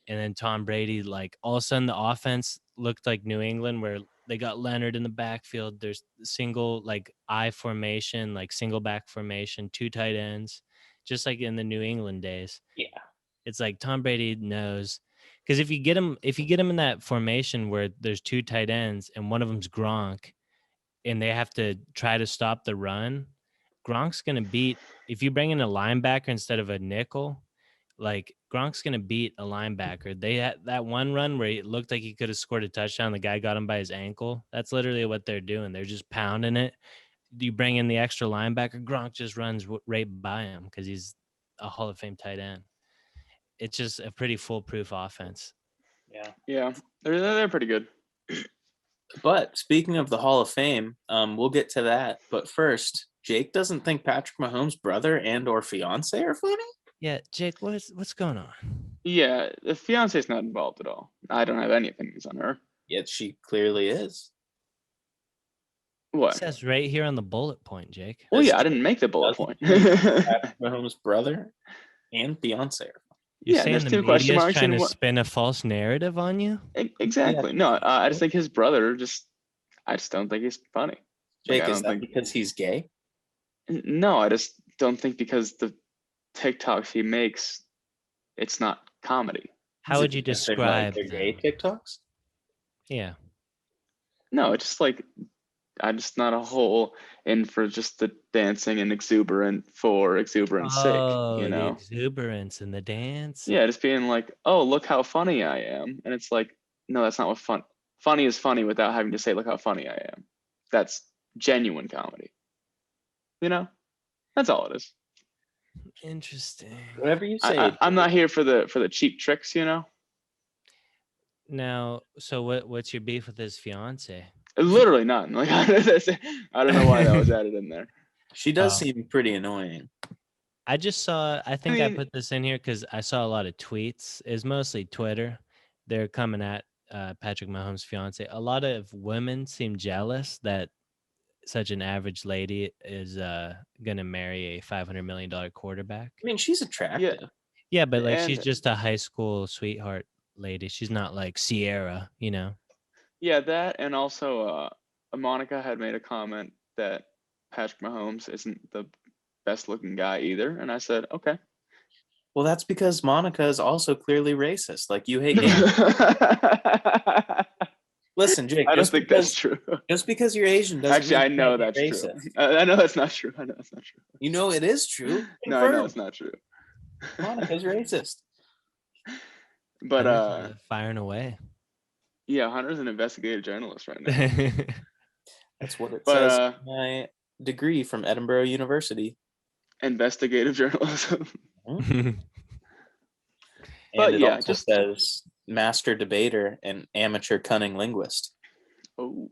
And then Tom Brady, like all of a sudden the offense looked like New England, where they got Leonard in the backfield. There's single like I formation, like single back formation, 2 tight ends, just like in the New England days. Yeah. It's like Tom Brady knows. Because if you get him in that formation where there's 2 tight ends and one of them's Gronk, and they have to try to stop the run, Gronk's going to beat. If you bring in a linebacker instead of a nickel, Like Gronk's gonna beat a linebacker. They had that one run where it looked like he could have scored a touchdown. The guy got him by his ankle. That's literally what they're doing. They're just pounding it. You bring in the extra linebacker, Gronk just runs right by him because he's a Hall of Fame tight end. It's just a pretty foolproof offense. Yeah, they're pretty good. But speaking of the Hall of Fame, we'll get to that. But first, Jake doesn't think Patrick Mahomes' brother and or fiance are funny? Yeah, Jake, what's going on? Yeah, the fiance's not involved at all. I don't have any opinions on her. Yet she clearly is. It What? says right here on the bullet point, Jake. Well, yeah, I didn't make the bullet point. Patrick Mahomes' brother and fiance are funny. You're Yeah, saying there's the two question media's marks trying and to what- spin a false narrative on you? Exactly. No, I just think his brother I just don't think he's funny. Jake, I is don't that think. because he's gay? No, I just don't think because the TikToks he makes, it's not comedy. How Is would it you because they're, describe they're gay them? TikToks? Yeah. No, it's just like I'm just not a whole in for just the dancing and exuberant for exuberance sake, Oh, you the know? exuberance and the dance. Yeah, just being like, oh, look how funny I am. And it's like, no, that's not what funny is funny without having to say, look how funny I am. That's genuine comedy. You know? That's all it is. Interesting. Whatever you say. I'm not here for the cheap tricks, you know? Now, so what's your beef with his fiance? Literally none. Like I don't know why that was added in there. She does Oh. seem pretty annoying. I just saw, I think I mean- put this in here because I saw a lot of tweets. It's mostly Twitter. They're coming at Patrick Mahomes' fiance. A lot of women seem jealous that such an average lady is going to marry a $500 million quarterback. I mean, she's attractive. Yeah, but like she's And- just a high school sweetheart lady. She's not like Sierra, you know? Yeah, that and also Monica had made a comment that Patrick Mahomes isn't the best looking guy either. And I said, okay. Well, that's because Monica is also clearly racist. Like, you hate Yeah. Listen, Jake, I don't think that's true. just because you're Asian doesn't Actually, mean I you know can't that's be true. racist. I know that's not true. I know that's not true. You know it is true. No, I know Confirmed. it's not true. Monica's racist. But Hunter's, firing away. yeah, Hunter's an investigative journalist right now. That's what it But, says in my degree from Edinburgh University. Investigative journalism. And But it yeah, also says master debater and amateur cunning linguist. Oh,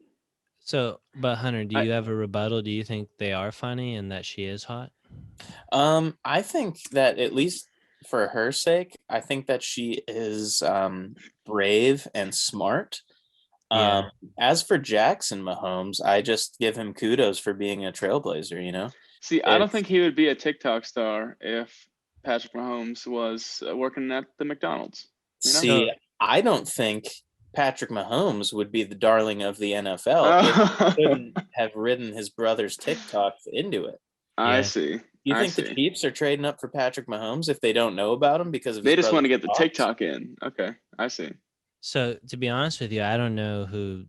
So, but Hunter, do you have a rebuttal? Do you think they are funny and that she is hot? I think that at least for her sake, I think that she is brave and smart. Yeah. As for Jackson Mahomes, I just give him kudos for being a trailblazer, you know? see, I don't It's- think he would be a TikTok star if Patrick Mahomes was working at the McDonald's. You know? See, I don't think Patrick Mahomes would be the darling of the NFL if he couldn't have ridden his brother's TikTok into it. I Yeah. see. You I think the see. Chiefs are trading up for Patrick Mahomes if they don't know about him because of They his just want to get brother's the talks? TikTok in. Okay, I see. So, to be honest with you, I don't know who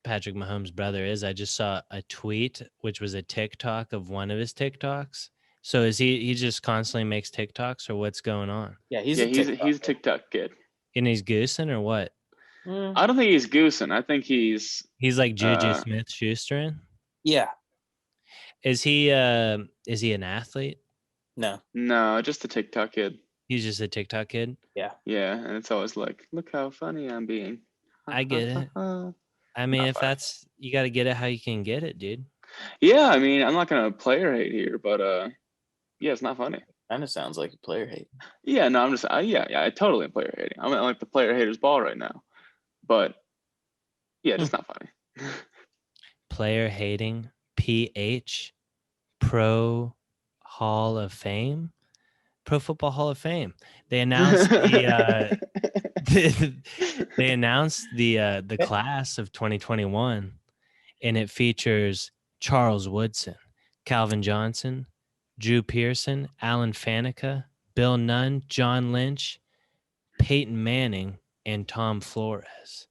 Patrick Mahomes' brother is. I just saw a tweet, which was a TikTok of one of his TikToks. So, is he just constantly makes TikToks or what's going on? Yeah, he's Yeah, a he's a TikToker. TikTok kid. And he's goosing or what? I don't think he's goosing. I think he's He's like Juju Uh, Smith-Schustering. Yeah, Is he an athlete? no. just a TikTok kid. He's just a TikTok kid. Yeah, and it's always like, look how funny I'm being. I get it. I mean, Not if funny. that's you got to get it how you can get it, dude. Yeah, I mean, I'm not gonna player hate here, but yeah, it's not funny. Kind of sounds like a player hate. Yeah, no, I'm just yeah, I totally am player hating. I'm at like the player haters ball right now, but yeah, it's not funny. Player hating PH Pro Hall of Fame, Pro Football Hall of Fame. They announced they announced the class of 2021, and it features Charles Woodson, Calvin Johnson, Drew Pearson, Alan Faneca, Bill Nunn, John Lynch, Peyton Manning, and Tom Flores.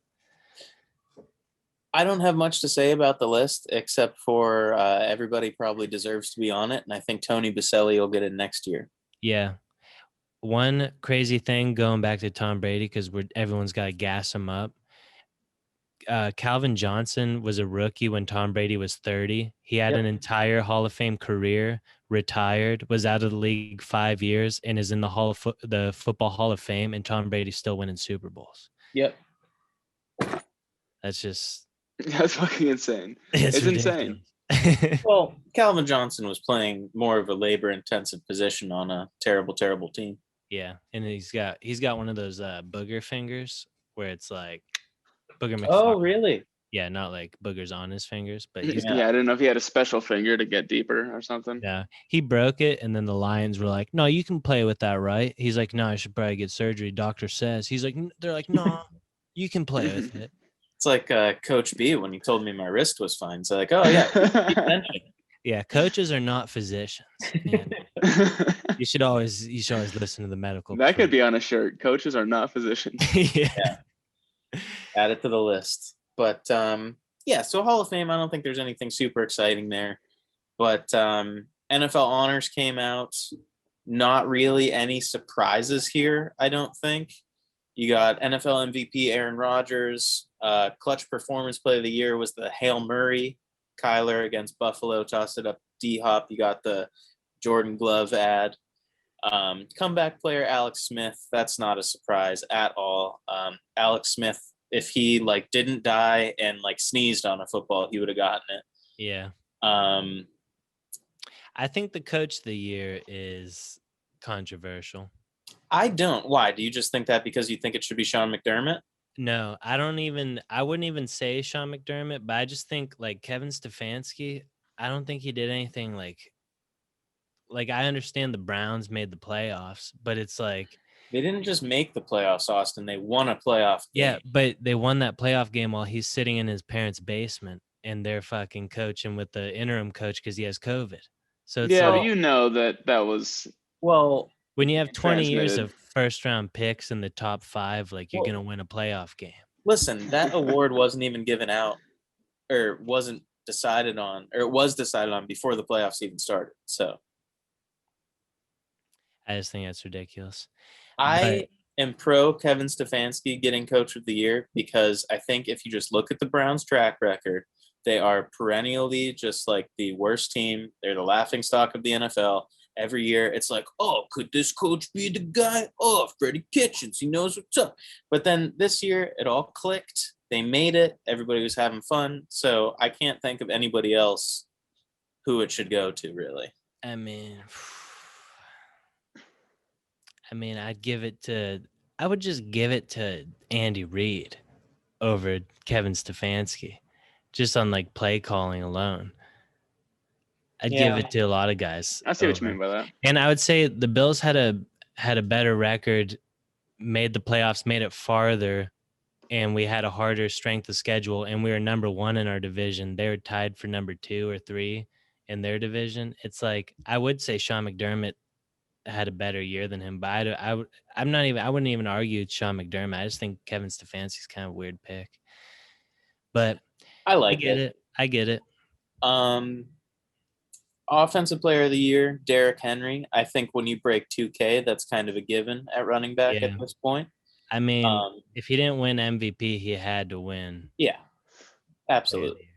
I don't have much to say about the list except for everybody probably deserves to be on it, and I think Tony Baselli will get it next year. Yeah. one crazy thing going back to Tom Brady, because everyone's got to gas him up. Calvin Johnson was a rookie when Tom Brady was 30. He had an entire Hall of Fame career, retired, was out of the league 5 years, and is in the Football Hall of Fame, and Tom Brady's still winning Super Bowls. Yep. That's just... That's fucking insane. It's insane. Well, Calvin Johnson was playing more of a labor-intensive position on a terrible, terrible team. Yeah, and he's got one of those booger fingers where it's like Booger McFarlane. Oh, really? Yeah, not like boogers on his fingers, but I didn't know if he had a special finger to get deeper or something. Yeah, he broke it, and then the Lions were like, "No, you can play with that, right?" He's like, "No, I should probably get surgery. Doctor says." He's like, "They're like, no, you can play with it." It's like Coach B when he told me my wrist was fine. So like, oh yeah, keep mentioning. Yeah, coaches are not physicians. You should always listen to the medical. That could be on a shirt. Coaches are not physicians. Yeah. Add it to the list. But yeah, so Hall of Fame, I don't think there's anything super exciting there. But NFL honors came out. Not really any surprises here, I don't think. You got NFL MVP Aaron Rodgers. Clutch Performance Play of the Year was the Hail Murray. Kyler against Buffalo, tossed it up D-Hop. You got the Jordan Glove ad. Comeback player Alex Smith, that's not a surprise at all. Alex Smith, if he like didn't die and like sneezed on a football, he would have gotten it. Yeah. I think the coach of the year is controversial. I don't. Why? Do you just think that because you think it should be Sean McDermott? No, I wouldn't even say Sean McDermott, but I just think like Kevin Stefanski, I don't think he did anything like I understand the Browns made the playoffs, but it's like they didn't just make the playoffs, Austin. They won a playoff game. Yeah, but they won that playoff game while he's sitting in his parents' basement and they're fucking coaching with the interim coach because he has COVID. So it's but you know that was when you have 20 years of first-round picks in the top 5, like you're gonna win a playoff game. Listen, that award wasn't even given out, or wasn't decided on, or it was decided on before the playoffs even started. So I just think that's ridiculous. I am pro Kevin Stefanski getting Coach of the Year because I think if you just look at the Browns' track record, they are perennially just like the worst team. They're the laughingstock of the NFL. Every year, it's like, oh, could this coach be the guy? Oh, Freddie Kitchens, he knows what's up. But then this year, it all clicked. They made it. Everybody was having fun. So I can't think of anybody else who it should go to, really. I mean, I would just give it to Andy Reid over Kevin Stefanski, just on like play calling alone. I'd give it to a lot of guys. I see what you mean by that. And I would say the Bills had a better record, made the playoffs, made it farther, and we had a harder strength of schedule, and we were number 1 in our division. They were tied for number 2 or 3 in their division. It's like I would say Sean McDermott had a better year than him, but I wouldn't even argue Sean McDermott. I just think Kevin Stefanski's kind of a weird pick. But I get it. Offensive Player of the Year, Derrick Henry. I think when you break 2K, that's kind of a given at running back at this point. I mean, if he didn't win MVP, he had to win. Yeah, absolutely.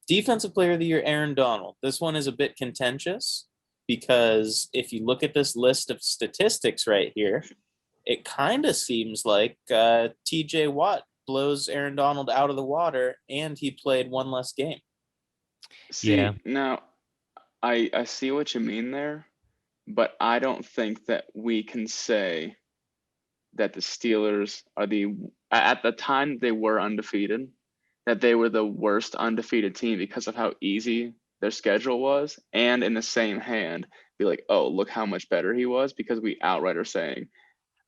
Defensive Player of the Year, Aaron Donald. This one is a bit contentious because if you look at this list of statistics right here, it kind of seems like TJ Watt blows Aaron Donald out of the water and he played one less game. See, now I see what you mean there, but I don't think that we can say that the Steelers are at the time they were undefeated, that they were the worst undefeated team because of how easy their schedule was, and in the same hand be like, oh, look how much better he was, because we outright are saying,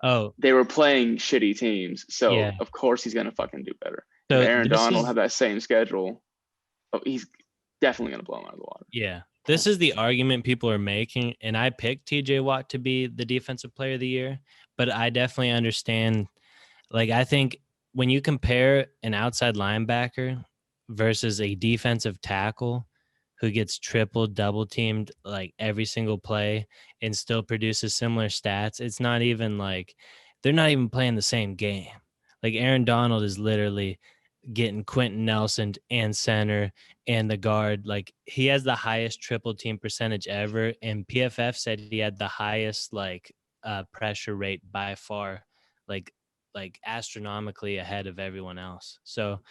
oh, they were playing shitty teams, so of course he's gonna fucking do better. So if Aaron Donald had that same schedule, he's definitely gonna blow him out of the water. Yeah, this is the argument people are making, and I picked TJ Watt to be the defensive player of the year, but I definitely understand. Like, I think when you compare an outside linebacker versus a defensive tackle who gets triple, double teamed like every single play and still produces similar stats. It's not even like they're not even playing the same game. Like Aaron Donald is literally getting Quentin Nelson and center and the guard. Like he has the highest triple team percentage ever. And PFF said he had the highest like pressure rate by far, like astronomically ahead of everyone else. So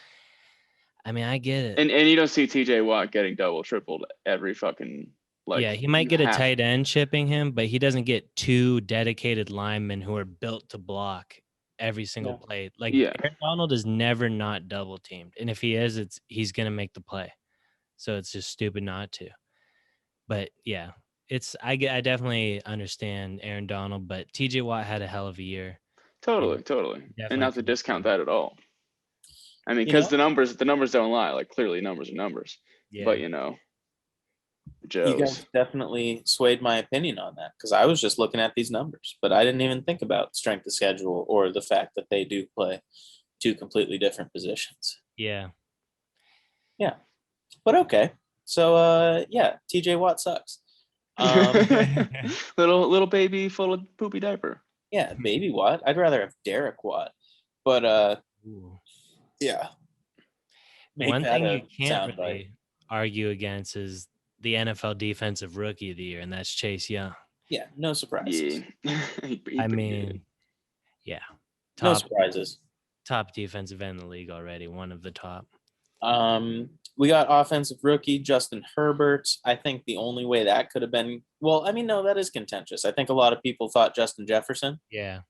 I mean, I get it. And you don't see TJ Watt getting double tripled every fucking like. Yeah, he might you get a have- tight end chipping him, but he doesn't get two dedicated linemen who are built to block every single Yeah. play. Like Yeah. Aaron Donald is never not double teamed, and if he is, he's gonna make the play. So it's just stupid not to. But yeah, I definitely understand Aaron Donald, but TJ Watt had a hell of a year. Totally, Definitely and not to could- discount that at all. I mean, You because know? the numbers don't lie. Like clearly, numbers are numbers. Yeah. But Joe's. You guys definitely swayed my opinion on that because I was just looking at these numbers, but I didn't even think about strength of schedule or the fact that they do play two completely different positions. Yeah. But okay. So yeah, TJ Watt sucks. little baby full of poopy diaper. Yeah, baby Watt. I'd rather have Derek Watt. But Ooh. yeah. Make One that thing a you can't soundbite. really argue against is the NFL Defensive Rookie of the Year, and that's Chase Young. Yeah, no surprises. Yeah. I mean, yeah, No top surprises. defensive end in the league already, one of the top. We got offensive rookie Justin Herbert. I think the only way that could have been, well, I mean, no, that is contentious. I think a lot of people thought Justin Jefferson. Yeah,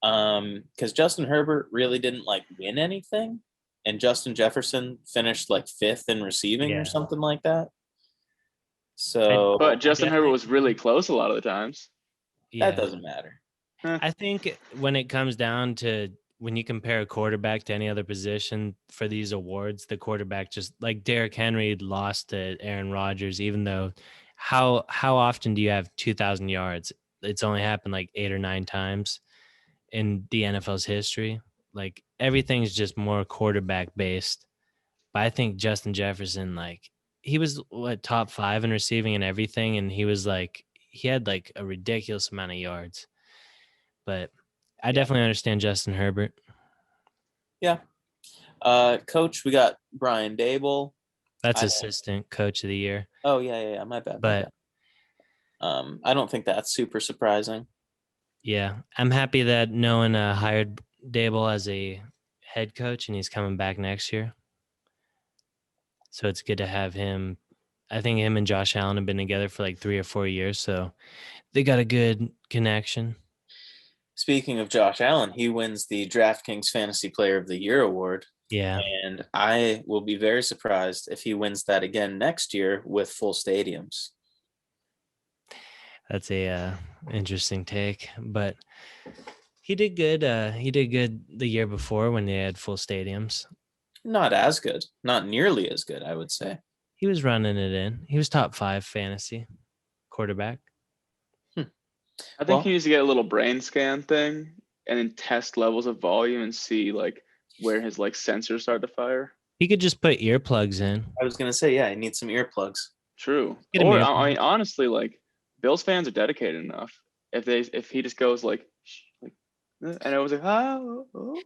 Because Justin Herbert really didn't like win anything, and Justin Jefferson finished like 5th in receiving Yeah. or something like that. So But Justin definitely- Herbert was really close a lot of the times. yeah. that doesn't matter. I think when it comes down to when you compare a quarterback to any other position for these awards, the quarterback just like Derrick Henry lost to Aaron Rodgers, even though how often do you have 2,000 yards? It's only happened like 8 or 9 times in the NFL's history. Like everything's just more quarterback based. But I think Justin Jefferson, like he was top 5 in receiving and everything, and he had like a ridiculous amount of yards. But I definitely understand Justin Herbert. Yeah. Coach, we got Brian Dable. That's I- assistant coach of the year. Oh yeah, my bad. But I don't think that's super surprising. yeah, I'm happy that no one hired Dable as a head coach, and he's coming back next year. So it's good to have him. I think him and Josh Allen have been together for like 3 or 4 years, so they got a good connection. Speaking of Josh Allen, he wins the DraftKings Fantasy Player of the Year award. Yeah, And I will be very surprised if he wins that again next year with full stadiums. that's a interesting take, but he did good. He did good the year before when they had full stadiums. Not as good. Not nearly as good, I would say. He was running it in. He was top 5 fantasy quarterback. I think Well- he needs to get a little brain scan thing and then test levels of volume and see like where his like sensors start to fire. He could just put earplugs in. I was going to say, yeah, he needs some earplugs. True. Get him Or earplugs. I mean, honestly, like Bills fans are dedicated enough. If he just goes like, and I was like,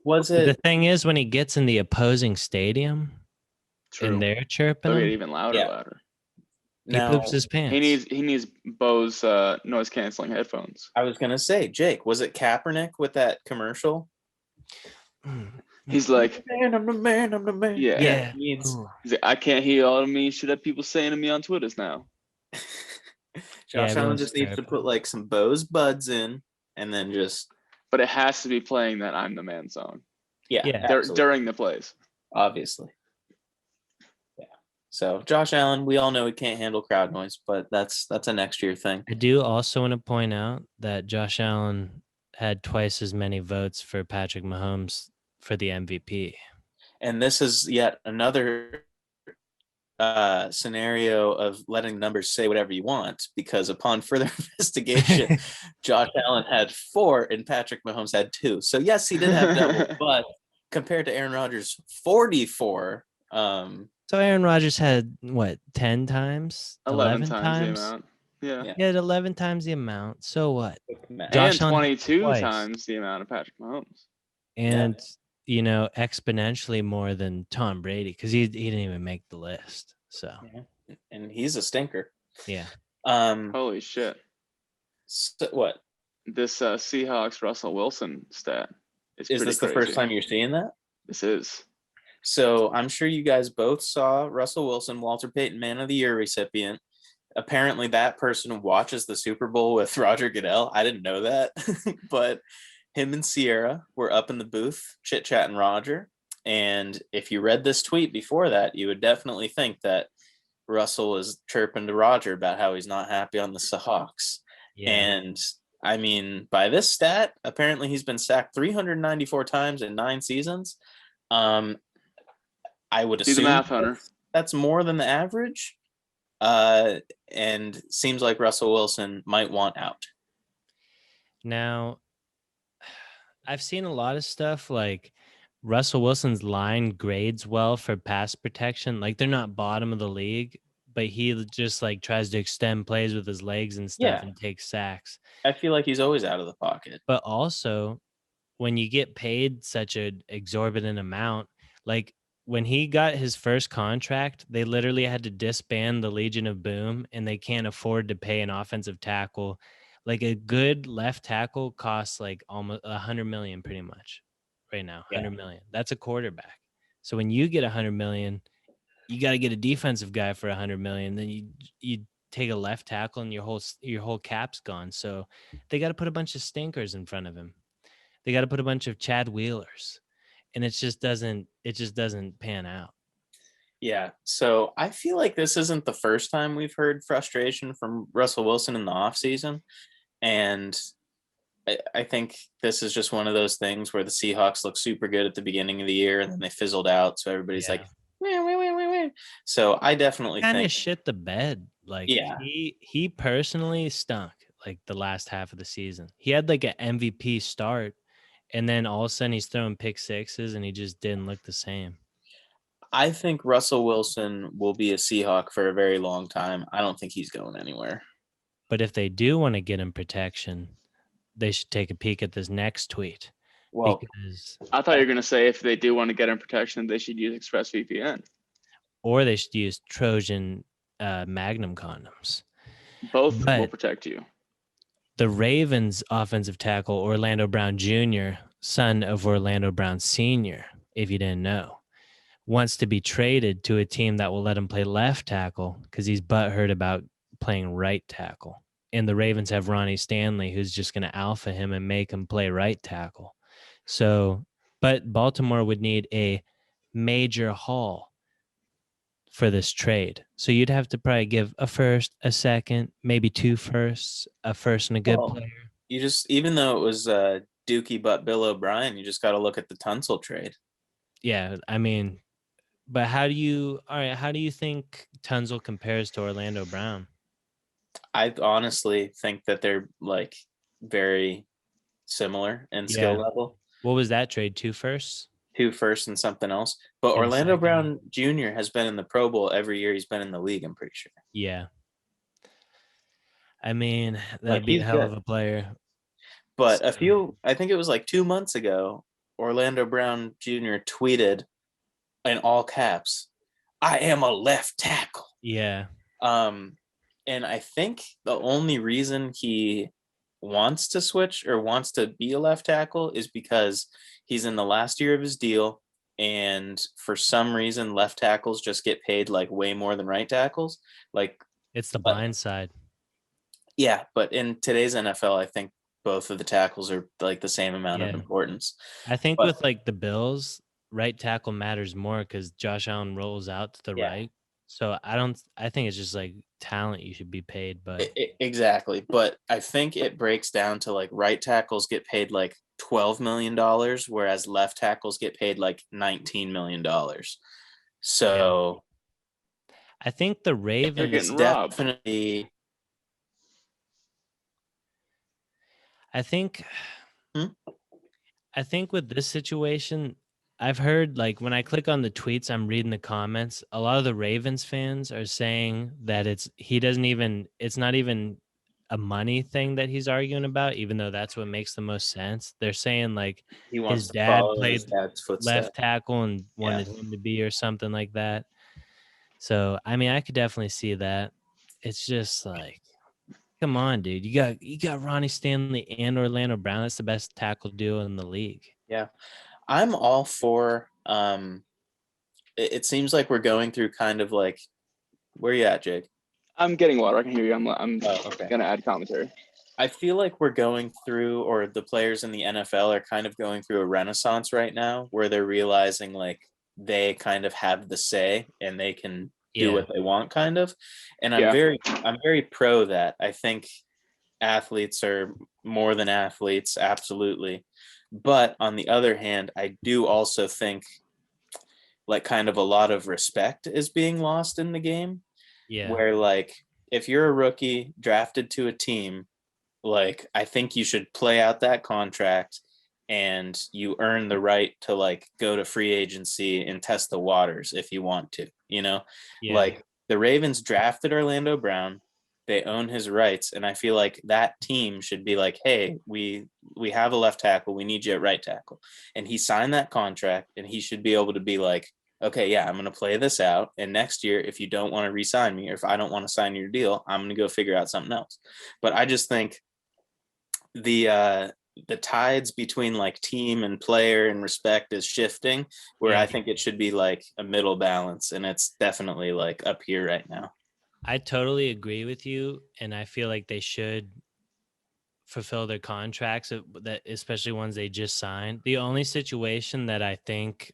Was The it? thing is, when he gets in the opposing stadium true. and they're chirping They'll get him, even louder, Yeah. louder. he Now, poops his pants. He needs Bose noise canceling headphones. I was going to say, Jake, was it Kaepernick with that commercial? Mm. He's like, Man, I'm the man, I'm the man. yeah. Yeah. He needs, Ooh. He's like, I can't hear all of me shit that people saying to me on Twitters now. Josh Allen everyone's just needs to chirping. put like some Bose buds in and then just, But it has to be playing that "I'm the Man" song yeah, Yeah. absolutely. during the plays. Obviously. Yeah. So Josh Allen, we all know he can't handle crowd noise, but that's a next year thing. I do also want to point out that Josh Allen had twice as many votes for Patrick Mahomes for the MVP. And this is yet another scenario of letting numbers say whatever you want, because upon further investigation, Josh Allen had 4 and Patrick Mahomes had 2. So yes, he did have double, but compared to Aaron Rodgers' 44, So Aaron Rodgers had what, 10 times? 11 11 times the times? amount. Yeah. Yeah. He had 11 times the amount. So what? Matt. Josh And Allen had 22 twice. times the amount of Patrick Mahomes. And exponentially more than Tom Brady, because he didn't even make the list. So And he's a stinker. yeah. Holy shit. So what? This Seahawks Russell Wilson stat is Is pretty this the crazy. first time you're seeing that? This is. So I'm sure you guys both saw Russell Wilson, Walter Payton Man of the Year recipient. Apparently that person watches the Super Bowl with Roger Goodell. I didn't know that. But him and Sierra were up in the booth chit-chatting Roger. And if you read this tweet before that, you would definitely think that Russell was chirping to Roger about how he's not happy on the Seahawks. Yeah. And I mean, by this stat, apparently he's been sacked 394 times in 9 seasons. I would Do assume the math, Hunter. that's more than the average. And seems like Russell Wilson might want out. Now, I've seen a lot of stuff like Russell Wilson's line grades well for pass protection. Like they're not bottom of the league, but he just like tries to extend plays with his legs and stuff and takes sacks. I feel like he's always out of the pocket. But also, when you get paid such an exorbitant amount, like when he got his first contract, they literally had to disband the Legion of Boom, and they can't afford to pay an offensive tackle. Like a good left tackle costs like almost $100 million pretty much right now. $100 million. That's a quarterback. So when you get $100 million, you got to get a defensive guy for $100 million. Then you take a left tackle and your whole cap's gone. So they got to put a bunch of stinkers in front of him. They got to put a bunch of Chad Wheelers, and it just doesn't pan out. Yeah. So I feel like this isn't the first time we've heard frustration from Russell Wilson in the offseason. And I think this is just one of those things where the Seahawks look super good at the beginning of the year and then they fizzled out. So everybody's like, wah, wah, wah, wah, wah. So I definitely kind think of shit the bed. Like he personally stunk like the last half of the season. He had like an MVP start, and then all of a sudden he's throwing pick sixes and he just didn't look the same. I think Russell Wilson will be a Seahawk for a very long time. I don't think he's going anywhere. But if they do want to get him protection, they should take a peek at this next tweet. Well, because I thought you were going to say if they do want to get him protection, they should use ExpressVPN. Or they should use Trojan Magnum condoms. Both will protect you. The Ravens offensive tackle, Orlando Brown Jr., son of Orlando Brown Sr., if you didn't know, wants to be traded to a team that will let him play left tackle because he's butthurt about playing right tackle. And the Ravens have Ronnie Stanley, who's just going to alpha him and make him play right tackle. So, but Baltimore would need a major haul for this trade. So you'd have to probably give a first, a second, maybe 2 firsts, a first and a good player. You just, even though it was Dookie but Bill O'Brien, you just got to look at the Tunsil trade. Yeah, I mean, but how do you think Tunsil compares to Orlando Brown? I honestly think that they're like very similar in skill level. What was that trade? 2 firsts? 2 firsts and something else. But and Orlando Brown Jr. has been in the Pro Bowl every year he's been in the league, I'm pretty sure. Yeah. I mean, that'd be a hell of a player. But I think it was like 2 months ago, Orlando Brown Jr. tweeted in all caps, "I am a left tackle." Yeah. And I think the only reason he wants to switch or wants to be a left tackle is because he's in the last year of his deal, and for some reason left tackles just get paid like way more than right tackles. Like it's the blind side. Yeah, but in today's NFL, I think both of the tackles are like the same amount of importance. I think with like the Bills, right tackle matters more because Josh Allen rolls out to the right. So I think it's just like talent you should be paid, but exactly. But I think it breaks down to like right tackles get paid like $12 million, whereas left tackles get paid like $19 million. So I think the Ravens definitely. I think with this situation, I've heard, like, when I click on the tweets, I'm reading the comments. A lot of the Ravens fans are saying that it's not even a money thing that he's arguing about, even though that's what makes the most sense. They're saying like He his wants to dad follow his played dad's left footsteps. tackle and Yeah. wanted him to be or something like that. So I mean, I could definitely see that. It's just like, come on, dude. You got Ronnie Stanley and Orlando Brown. That's the best tackle duo in the league. Yeah. I'm all for it seems like we're going through kind of like, where you at, Jake? I'm getting water. I can hear you. I'm Okay. gonna add commentary. I feel like we're going through, or the players in the NFL are kind of going through a renaissance right now where they're realizing like they kind of have the say and they can do what they want kind of. And I'm very pro that. I think athletes are more than athletes, absolutely. But on the other hand, I do also think like kind of a lot of respect is being lost in the game. Yeah. Where like if you're a rookie drafted to a team, like I think you should play out that contract and you earn the right to like go to free agency and test the waters if you want to, you know? Yeah. Like the Ravens drafted Orlando Brown, they own his rights, and I feel like that team should be like, hey, we have a left tackle, we need you at right tackle. And he signed that contract and he should be able to be like, okay, yeah, I'm going to play this out. And next year, if you don't want to re-sign me, or if I don't want to sign your deal, I'm going to go figure out something else. But I just think the tides between like team and player and respect is shifting, where I think it should be like a middle balance, and it's definitely like up here right now. I totally agree with you, and I feel like they should fulfill their contracts, that especially ones they just signed. The only situation that I think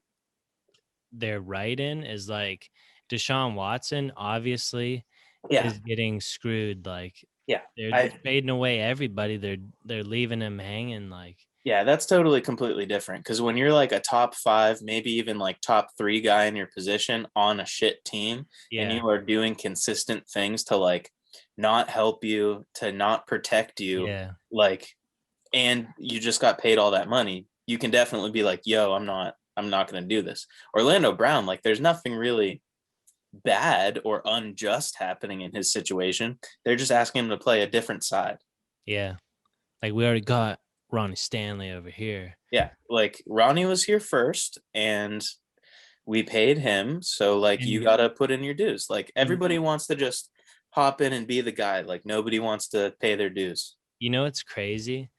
they're right in is like Deshaun Watson obviously is getting screwed. Like they're fading away everybody. They're leaving him hanging. Like that's totally completely different, because when you're like a top 5, maybe even like top 3 guy in your position on a shit team, and you are doing consistent things to like not help you, to not protect you, like, and you just got paid all that money, you can definitely be like, yo, I'm not going to do this. Orlando Brown, like there's nothing really bad or unjust happening in his situation. They're just asking him to play a different side. Yeah. Like we already got Ronnie Stanley over here. Yeah. Like Ronnie was here first and we paid him. So like you got to put in your dues. Like everybody wants to just hop in and be the guy. Like nobody wants to pay their dues. You know, it's crazy.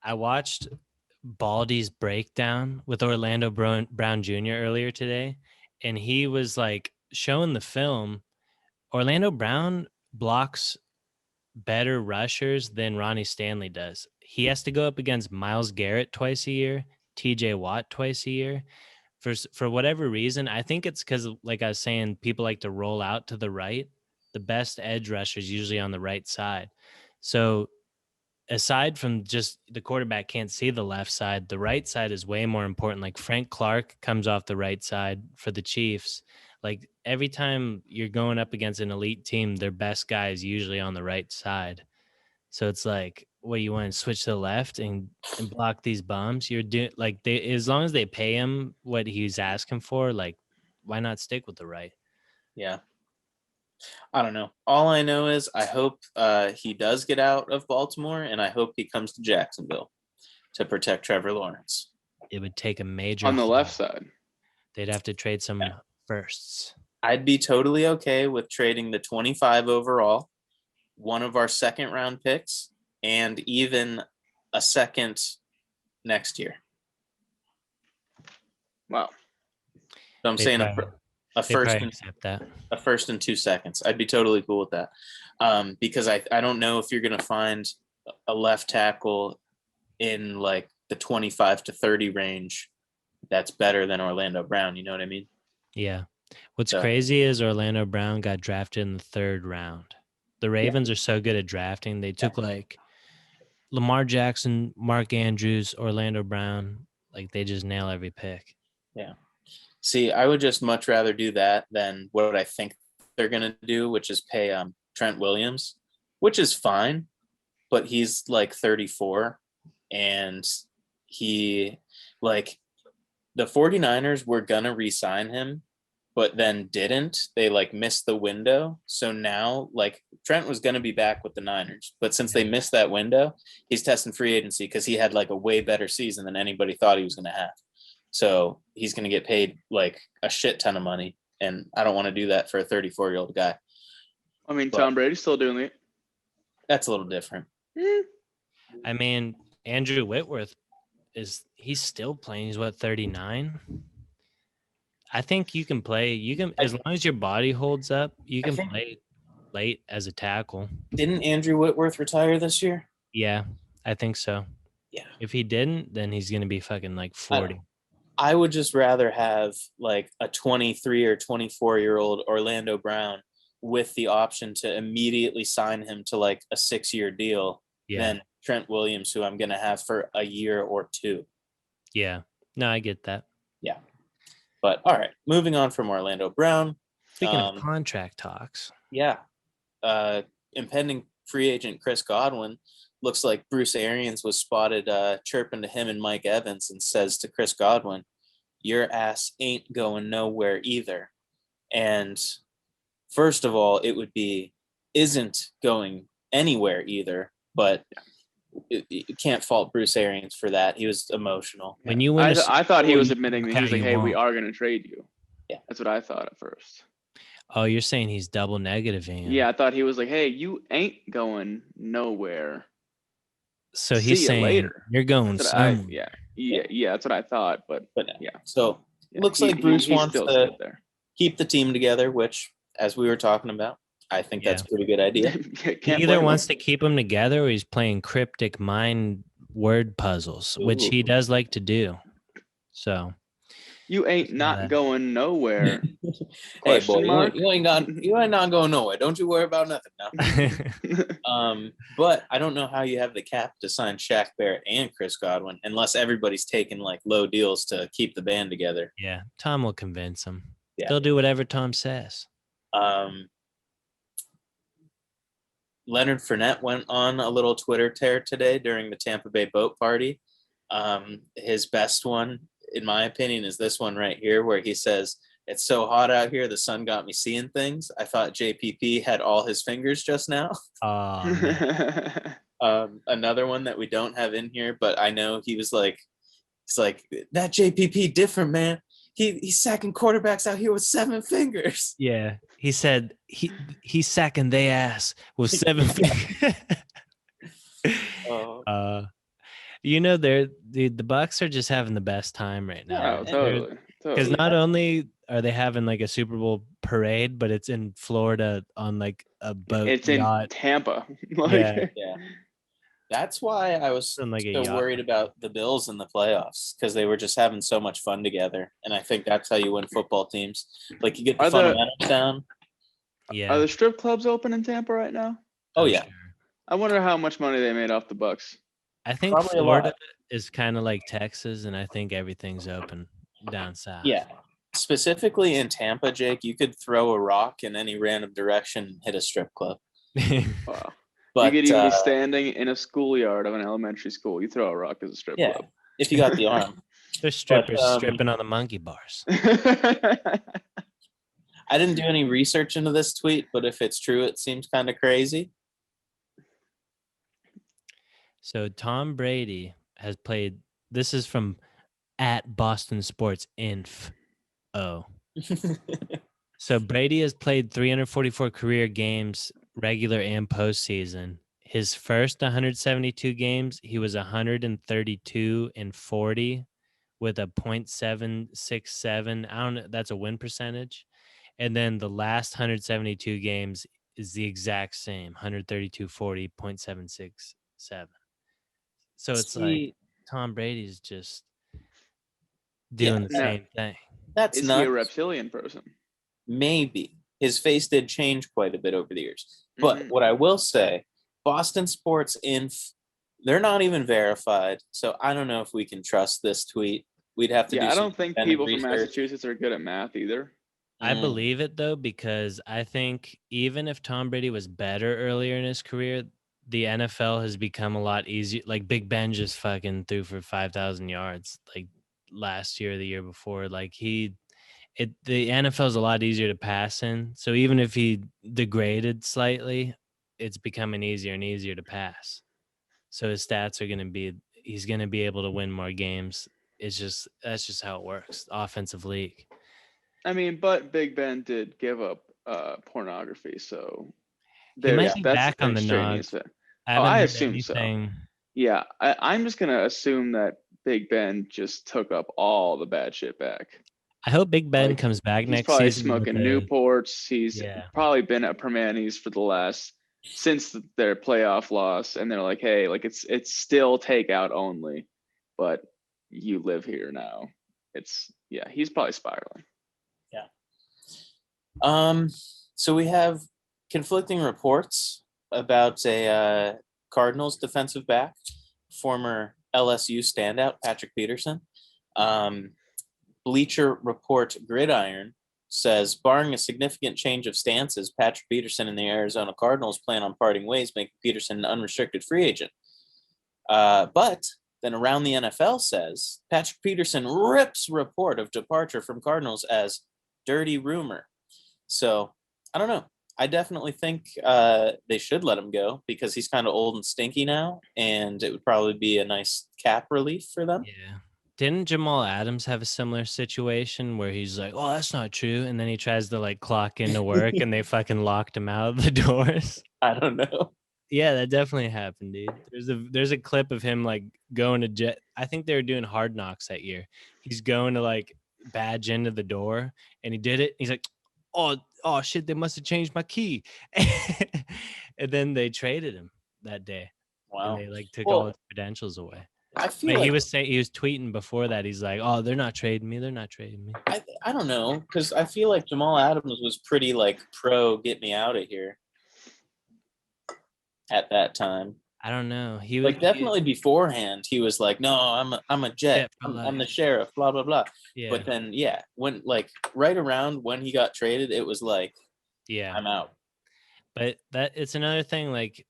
I watched Baldy's breakdown with Orlando Brown Jr. earlier today, and he was like showing the film. Orlando Brown blocks better rushers than Ronnie Stanley does. He has to go up against Myles Garrett twice a year, TJ Watt twice a year. For whatever reason, I think it's because, like I was saying, people like to roll out to the right. The best edge rushers usually on the right side. So aside from just the quarterback can't see the left side, the right side is way more important. Like Frank Clark comes off the right side for the Chiefs. Like every time you're going up against an elite team, their best guy is usually on the right side. So it's like, what, you want to switch to the left and block these bums? You're doing like, they, as long as they pay him what he's asking for, like why not stick with the right? Yeah. I don't know. All I know is I hope he does get out of Baltimore, and I hope he comes to Jacksonville to protect Trevor Lawrence. It would take a major on the left side. They'd have to trade some firsts. I'd be totally okay with trading the 25 overall, one of our second round picks, and even a second next year. Wow. So I'm saying a first and 2 seconds. I'd be totally cool with that. Because I don't know if you're going to find a left tackle in like the 25 to 30 range that's better than Orlando Brown. You know what I mean? Yeah. What's crazy is Orlando Brown got drafted in the 3rd round. The Ravens are so good at drafting. They took like Lamar Jackson, Mark Andrews, Orlando Brown. Like they just nail every pick. Yeah. See, I would just much rather do that than what I think they're going to do, which is pay Trent Williams, which is fine, but he's like 34 and he like the 49ers were gonna re-sign him, but then didn't. They like missed the window. So now like Trent was gonna be back with the Niners, but since they missed that window, he's testing free agency because he had like a way better season than anybody thought he was gonna have. So he's gonna get paid like a shit ton of money. And I don't want to do that for a 34-year-old guy. I mean, But- Tom Brady's still doing it. That's a little different. I mean, Andrew Whitworth he's still playing. He's what, 39? I think you can play. You can, as long as your body holds up, you can play late as a tackle. Didn't Andrew Whitworth retire this year? Yeah, I think so. Yeah. If he didn't, then he's gonna be fucking like 40. I would just rather have like a 23 or 24-year-old Orlando Brown with the option to immediately sign him to like a 6-year deal than Trent Williams, who I'm going to have for a year or two. Yeah. No, I get that. Yeah. But all right, moving on from Orlando Brown. Speaking of contract talks. Yeah. Impending free agent Chris Godwin. Looks like Bruce Arians was spotted chirping to him and Mike Evans and says to Chris Godwin, your ass ain't going nowhere either. And first of all, it would be isn't going anywhere either, but you can't fault Bruce Arians for that. He was emotional. When you win I thought he was admitting that he was like, you hey, we won't. are going to trade you. Yeah. That's what I thought at first. Oh, you're saying he's double negative. Yeah, I thought he was like, hey, you ain't going nowhere. So See he's you saying later. you're going That's what I- somewhere. yeah, that's what I thought. But yeah. So Yeah, looks like Bruce he's wants still to there. keep the team together, which, as we were talking about, I think that's a pretty good idea. He either wants to keep them together or he's playing cryptic mind word puzzles, which he does like to do. So You ain't not going nowhere. Hey, Question boy, mark? you ain't not going nowhere. Don't you worry about nothing now. But I don't know how you have the cap to sign Shaq Barrett and Chris Godwin unless everybody's taking like low deals to keep the band together. Yeah, Tom will convince him. Yeah. They'll do whatever Tom says. Leonard Fournette went on a little Twitter tear today during the Tampa Bay boat party. His best one, in my opinion, is this one right here where he says, it's so hot out here, the sun got me seeing things. I thought JPP had all his fingers just now. Another one that we don't have in here, but I know he's like, that JPP different, man. He's sacking quarterbacks out here with 7 fingers. Yeah, he said he's sacking they ass with 7 fingers. You know, the Bucks are just having the best time right now. Yeah, totally. Because not only are they having like a Super Bowl parade, but it's in Florida on like a boat. It's yacht. in Tampa. Yeah. That's why I was so worried about the Bills in the playoffs, because they were just having so much fun together. And I think that's how you win football teams. Like, you get the fundamentals down. Yeah. Are the strip clubs open in Tampa right now? Oh, yeah. Sure. I wonder how much money they made off the Bucks. I think Probably Florida is kind of like Texas, and I think everything's open down south. Yeah. Specifically in Tampa, Jake, you could throw a rock in any random direction and hit a strip club. Wow. But you could even be standing in a schoolyard of an elementary school. You throw a rock as a strip club. If you got the arm. There's strippers stripping on the monkey bars. I didn't do any research into this tweet, but if it's true, it seems kind of crazy. So Tom Brady has played. This is from at Boston Sports Inf. So Brady has played 344 career games, regular and postseason. His first 172 games, he was 132-40 with a .767. I don't know. That's a win percentage. And then the last 172 games is the exact same, 132-40, .767. So it's like Tom Brady's just doing the same thing. That's Is nuts. he a reptilian person? Maybe. His face did change quite a bit over the years. But what I will say, Boston Sports Inf, they're not even verified. So I don't know if we can trust this tweet. We'd have to do I some don't think independent people from research. Massachusetts are good at math either. I believe it, though, because I think even if Tom Brady was better earlier in his career, the NFL has become a lot easier. Like Big Ben just fucking threw for 5,000 yards. Like last year or the year before. Like the NFL is a lot easier to pass in. So even if he degraded slightly, it's becoming easier and easier to pass. So his stats are going to be, he's going to be able to win more games. That's just how it works. Offensive league. I mean, but Big Ben did give up pornography, so He might be that's back on the extraneous. nog. I heard assume so. anything. Yeah, I'm just gonna assume that Big Ben just took up all the bad shit back. I hope Big Ben Like, comes back He's next probably season. smoking Newports. He's Yeah. probably been at Permanis for the last since their playoff loss, and they're like, hey, like it's still takeout only, but you live here now. He's probably spiraling. So we have conflicting reports about a Cardinals defensive back, former LSU standout Patrick Peterson. Bleacher Report Gridiron says, barring a significant change of stances, Patrick Peterson and the Arizona Cardinals plan on parting ways, making Peterson an unrestricted free agent. But then Around the NFL says, Patrick Peterson rips report of departure from Cardinals as dirty rumor. So, I don't know. I definitely think they should let him go because he's kind of old and stinky now, and it would probably be a nice cap relief for them. Yeah. Didn't Jamal Adams have a similar situation where he's like, oh, that's not true. And then he tries to like clock into work and they fucking locked him out of the doors. I don't know. Yeah, that definitely happened, dude. There's a clip of him like going to jet. I think they were doing Hard Knocks that year. He's going to like badge into the door and he did it. He's like, oh shit, they must have changed my key. And then they traded him that day. Wow. And they like took all his credentials away. I feel But like he was tweeting before that. He's like, "Oh, they're not trading me. They're not trading me." I don't know, because I feel like Jamal Adams was pretty like pro get me out of here at that time. I don't know. He Like definitely beforehand, he was like, "No, I'm a jet. I'm the sheriff." Blah blah blah. Yeah. But then when like right around when he got traded, it was like, yeah, I'm out. But it's another thing. Like,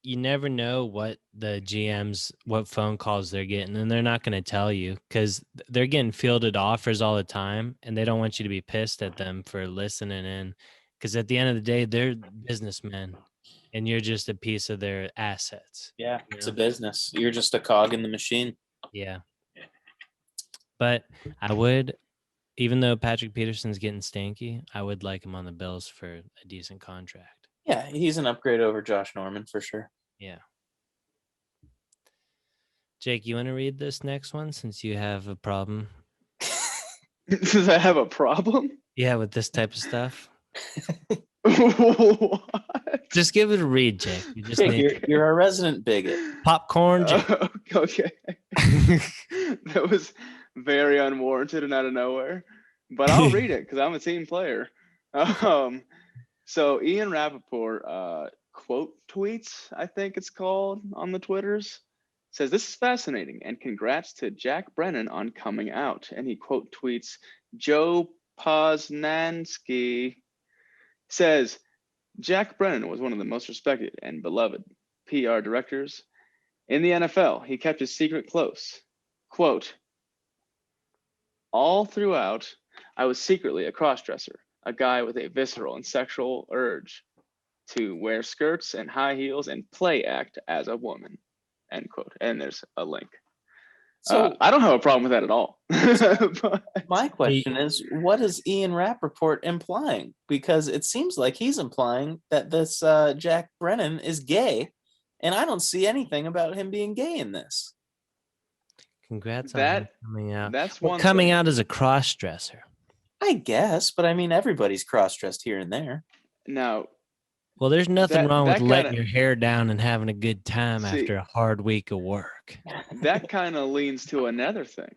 you never know what the GMs, what phone calls they're getting, and they're not going to tell you because they're getting fielded offers all the time, and they don't want you to be pissed at them for listening in. Because at the end of the day, they're businessmen, and you're just a piece of their assets. Yeah, it's a business. You're just a cog in the machine. Yeah. But I would, even though Patrick Peterson's getting stanky, I would like him on the Bills for a decent contract. Yeah, he's an upgrade over Josh Norman for sure. Yeah. Jake, you want to read this next one since you have a problem? Does I have a problem? Yeah, with this type of stuff. What? Just give it a read, Jake. You just you're a resident bigot. Popcorn, Jake. Okay. That was very unwarranted and out of nowhere. But I'll read it because I'm a team player. So Ian Rappaport quote tweets, I think it's called, on the Twitters, says, "This is fascinating and congrats to Jack Brennan on coming out." And he quote tweets Joe Poznansky, says, "Jack Brennan was one of the most respected and beloved PR directors in the NFL. He kept his secret close. Quote, all throughout, I was secretly a crossdresser, a guy with a visceral and sexual urge to wear skirts and high heels and play act as a woman," end quote. And there's a link. So I don't have a problem with that at all. But my question is, what is Ian Rappaport implying? Because it seems like he's implying that this Jack Brennan is gay, and I don't see anything about him being gay in this. Congrats on him coming out. That's one coming thing. out as a cross-dresser. I guess, but I mean, everybody's cross-dressed here and there. Now, well, there's nothing wrong with letting your hair down and having a good time after a hard week of work. That kind of leans to another thing.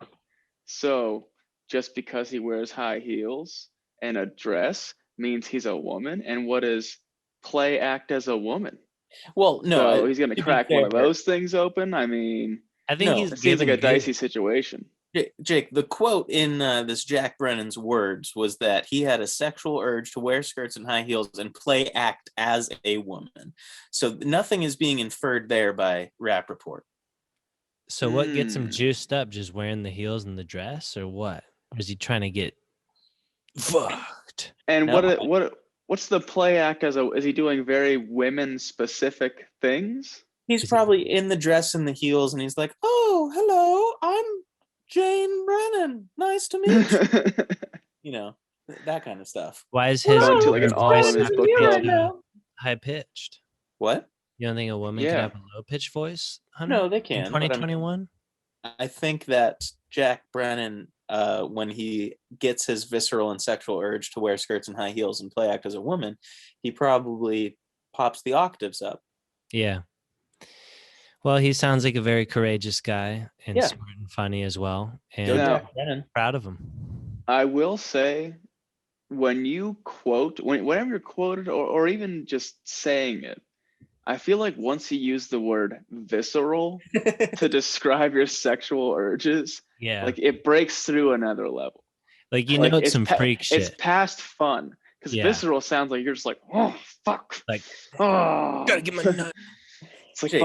So just because he wears high heels and a dress means he's a woman? And what is play act as a woman? Well, no. So he's going to crack one of those things open? I mean, I think it seems like a dicey situation. Jake, the quote in this Jack Brennan's words was that he had a sexual urge to wear skirts and high heels and play act as a woman. So nothing is being inferred there by Rappaport. So what gets him juiced up? Just wearing the heels and the dress, or what? Or is he trying to get fucked? And No. what's the play act is he doing very women specific things? He's Is he- probably in the dress and the heels, and he's like, "Oh, hello, I'm Jane Brennan. Nice to meet you." You know, that kind of stuff. Why is Well, his Going to like an it's all voice fine women's have to book to you be right club. now. high pitched? What? You don't think a woman could Yeah. have a low pitched voice, Hunter? No, they In can. But 2021? I think that Jack Brennan, when he gets his visceral and sexual urge to wear skirts and high heels and play act as a woman, he probably pops the octaves up. Yeah. Well, he sounds like a very courageous guy and Yeah. smart and funny as well. Go And Now- Jack Brennan. proud of him. I will say, when you quote, whenever you're quoted, or even just saying it, I feel like once you use the word visceral to describe your sexual urges, Yeah. like it breaks through another level. Like, you Like, know, it's some freak It's shit. past fun because Yeah. visceral sounds like you're just like, oh fuck, Like, oh, gotta get my nut. It's like Jake,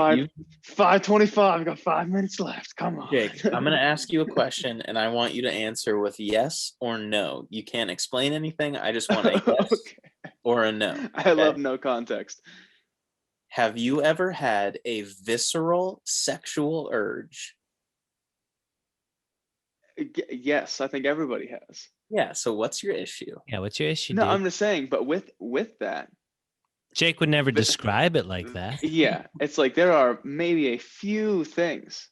5:25. I got 5 minutes left. Come on, Jake, I'm going to ask you a question, and I want you to answer with yes or no. You can't explain anything. I just want a yes Okay. or a no. I okay? love no context. Have you ever had a visceral sexual urge? Yes, I think everybody has. Yeah, so what's your issue? Yeah, what's your issue, No, dude? I'm just saying, but with that, Jake would never describe it like that. yeah, it's like there are maybe a few things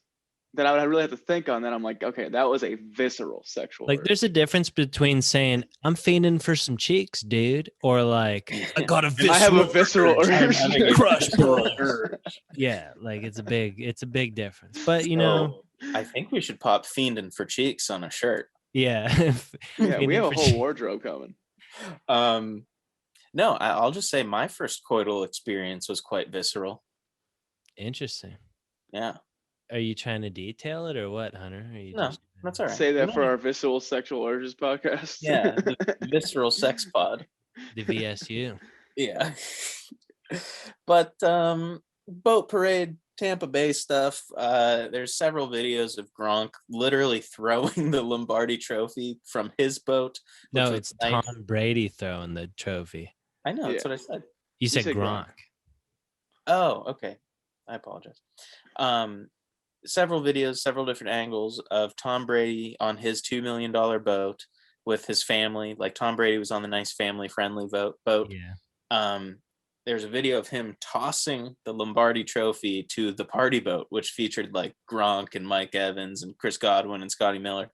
that I would really have to think on. That I'm like, okay, that was a visceral sexual Like, urge. there's a difference between saying, I'm fiending for some cheeks, dude, or like, I got a And visceral I have a visceral I'm urge. having a Crush, visceral boys. urge. Yeah, like it's a big difference. But you know, So, I think we should pop fiending for cheeks on a shirt. yeah. Yeah, we Fiending have a for whole cheeks. wardrobe coming. No, I'll just say my first coital experience was quite visceral. Interesting. Yeah. Are you trying to detail it or what, Hunter? Are you No, just that's all right. Say that I'm for not- our visceral sexual urges podcast. Yeah, the visceral sex pod. the VSU? Yeah. But boat parade, Tampa Bay stuff. There's several videos of Gronk literally throwing the Lombardi trophy from his boat. which No, was it's nice. Tom Brady throwing the trophy. I know, that's Yeah. what I said. You said said Gronk. Gronk. Oh, okay. I apologize. Several videos, several different angles of Tom Brady on his $2 million boat with his family. Like Tom Brady was on the nice family-friendly boat. Yeah. There's a video of him tossing the Lombardi trophy to the party boat, which featured like Gronk and Mike Evans and Chris Godwin and Scotty Miller.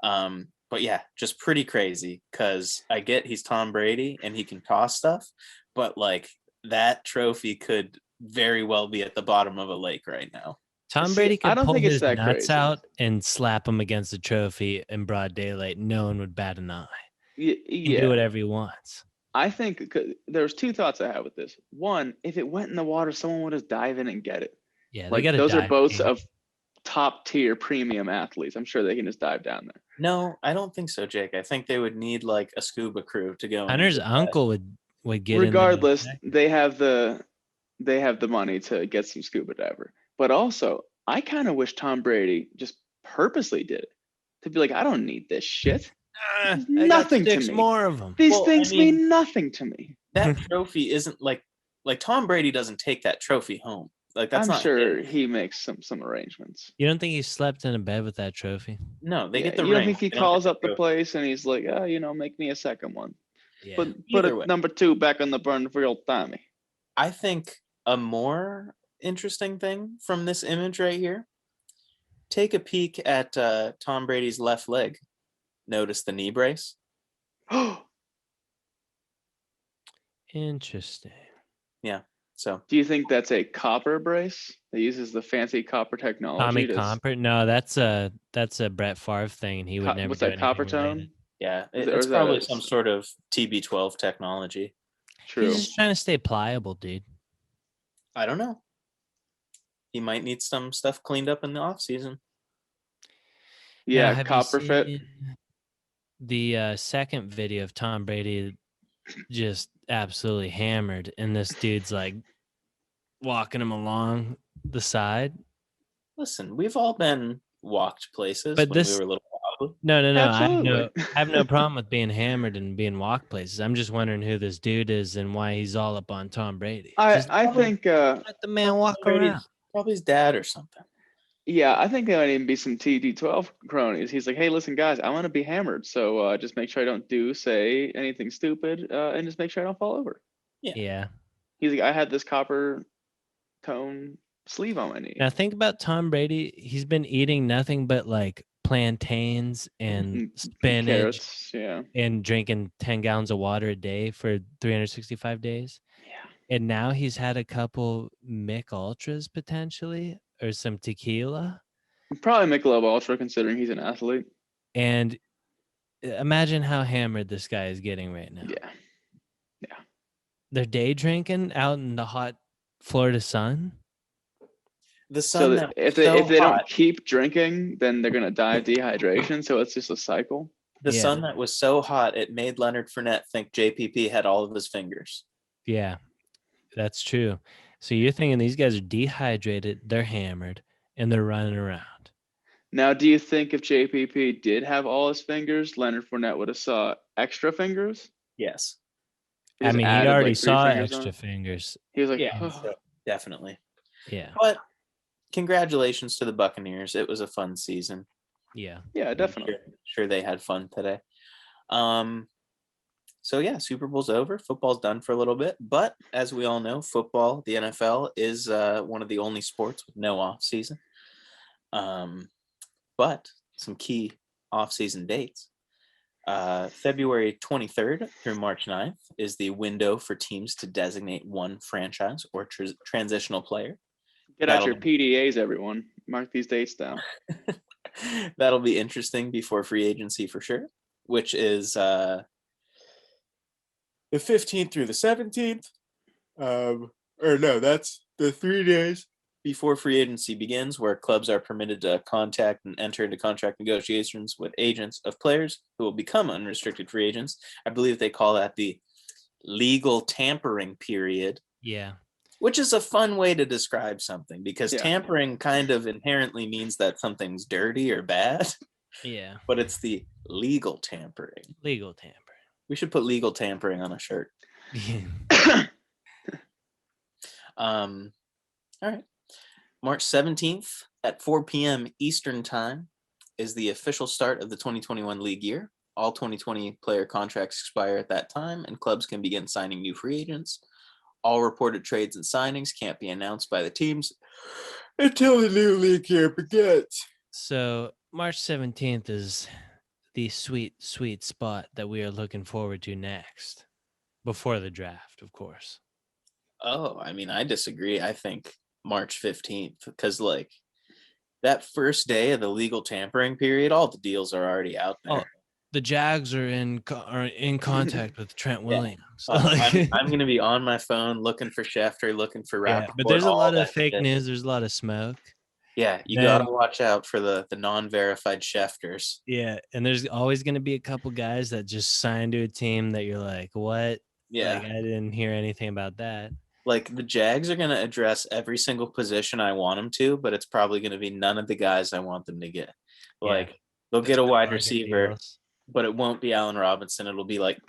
But yeah, just pretty crazy because I get he's Tom Brady and he can toss stuff, but like that trophy could very well be at the bottom of a lake right now. Tom See, Brady I could don't pull think it's his that nuts crazy. out and slap him against the trophy in broad daylight. No one would bat an eye. He can do Yeah. whatever he wants. I think there's two thoughts I have with this. One, if it went in the water, someone would just dive in and get it. Yeah, they Like got those are boats of top tier premium athletes. I'm sure they can just dive down there. No, I don't think so, Jake. I think they would need like a scuba crew to go. in and Hunter's do that. uncle would get Regardless, in they have the money to get some scuba diver. But also, I kind of wish Tom Brady just purposely did it to be like, I don't need this shit. there. Nothing to me. More of them. These Well, I things mean- mean nothing to me. That trophy isn't like Tom Brady doesn't take that trophy home. Like that's I'm not sure his. he makes some arrangements. You don't think he slept in a bed with that trophy? No, they Yeah, get the you don't ring. think he They don't get calls up the trophy. place and he's like, oh, make me a second one. Yeah. Put Either a way. number 2 back on the burner for old Tommy. I think a more interesting thing from this image right here. Take a peek at Tom Brady's left leg. Notice the knee brace. Interesting. So Do you think that's a copper brace that uses the fancy copper technology? Tommy to Comfort? No, that's a Brett Favre thing, and he would never What's do that, copper anything related. tone? yeah, Is it- or it's is that probably a- some sort of TB12 technology. True. He's just trying to stay pliable, dude. I don't know. He might need some stuff cleaned up in the off season. Yeah, Now, have you copper fit. seen the second video of Tom Brady just absolutely hammered, and this dude's like walking him along the side. Listen, we've all been walked places But when we this were little. no. Absolutely. I have no problem with being hammered and being walk places. I'm just wondering who this dude is and why he's all up on Tom Brady. Just I think let the man walk around. Probably his dad or something. yeah, I think there might even be some TD12 cronies. He's like, hey, listen, guys, I want to be hammered, so just make sure I don't say anything stupid, and just make sure I don't fall over. Yeah. He's like, I had this copper tone sleeve on my knee. Now think about Tom Brady. He's been eating nothing but like plantains and spinach Carrots, yeah. and drinking 10 gallons of water a day for 365 days. Yeah. And now he's had a couple Mick Ultras potentially or some tequila. Probably Michelob Ultra, considering he's an athlete. And imagine how hammered this guy is getting right now. Yeah. They're day drinking out in the hot Florida sun. The So sun that that if was so they hot, don't keep drinking, then they're gonna die of dehydration. So it's just a cycle. the Yeah. sun that was so hot, it made Leonard Fournette think JPP had all of his fingers. Yeah, that's true. So you're thinking these guys are dehydrated, they're hammered, and they're running around. Now, do you think if JPP did have all his fingers, Leonard Fournette would have saw extra fingers? Yes. He I just mean, he added, already like, 3 saw fingers on extra it? fingers. He was like, Yeah, "Oh." so definitely. Yeah. But congratulations to the Buccaneers. It was a fun season. Yeah. Yeah, definitely. Sure they had fun today. So yeah, Super Bowl's over. Football's done for a little bit, but as we all know, football, the NFL, is one of the only sports with no off season. But some key off-season dates. February 23rd through March 9th is the window for teams to designate one franchise or transitional player. Get out your PDAs, everyone. Mark these dates down. That'll be interesting before free agency for sure, which is the 15th through the 17th. Or no, that's the 3 days before free agency begins, where clubs are permitted to contact and enter into contract negotiations with agents of players who will become unrestricted free agents. I believe they call that the legal tampering period. Yeah. Which is a fun way to describe something, because Yeah. tampering kind of inherently means that something's dirty or bad. Yeah. But it's the legal tampering. Legal tampering. We should put legal tampering on a shirt. All right. March 17th at 4 p.m. Eastern Time is the official start of the 2021 league year. All 2020 player contracts expire at that time, and clubs can begin signing new free agents. All reported trades and signings can't be announced by the teams until the new league year begins. So March 17th is the sweet, sweet spot that we are looking forward to next, before the draft, of course. Oh, I mean, I disagree. I think March 15th, because like that first day of the legal tampering period, all the deals are already out there. Oh, the Jags are in contact with Trent Williams. I'm going to be on my phone looking for Schefter, looking for Rappaport. Yeah, but there's a lot of fake shit. news. There's a lot of smoke. Yeah, you got to watch out for the non-verified Schefters. Yeah, and there's always going to be a couple guys that just signed to a team that you're like, what? Yeah. Like, I didn't hear anything about that. Like, the Jags are going to address every single position I want them to, but it's probably going to be none of the guys I want them to get. Like, they'll get a wide receiver, but it won't be Allen Robinson. It'll be like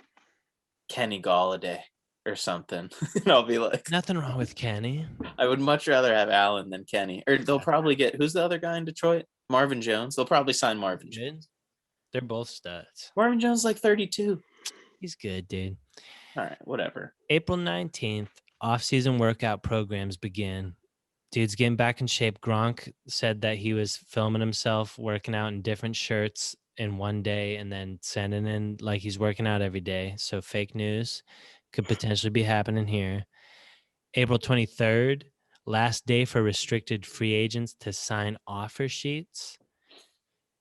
Kenny Golladay or something. And I'll be like, nothing wrong with Kenny. I would much rather have Allen than Kenny. Or they'll probably get, who's the other guy in Detroit? Marvin Jones. They'll probably sign Marvin Jones. They're both studs. Marvin Jones is like 32. He's good, dude. All right, whatever. April 19th, off-season workout programs begin. Dude's getting back in shape. Gronk said that he was filming himself working out in different shirts in one day and then sending in like he's working out every day. So fake news could potentially be happening here. April 23rd, last day for restricted free agents to sign offer sheets.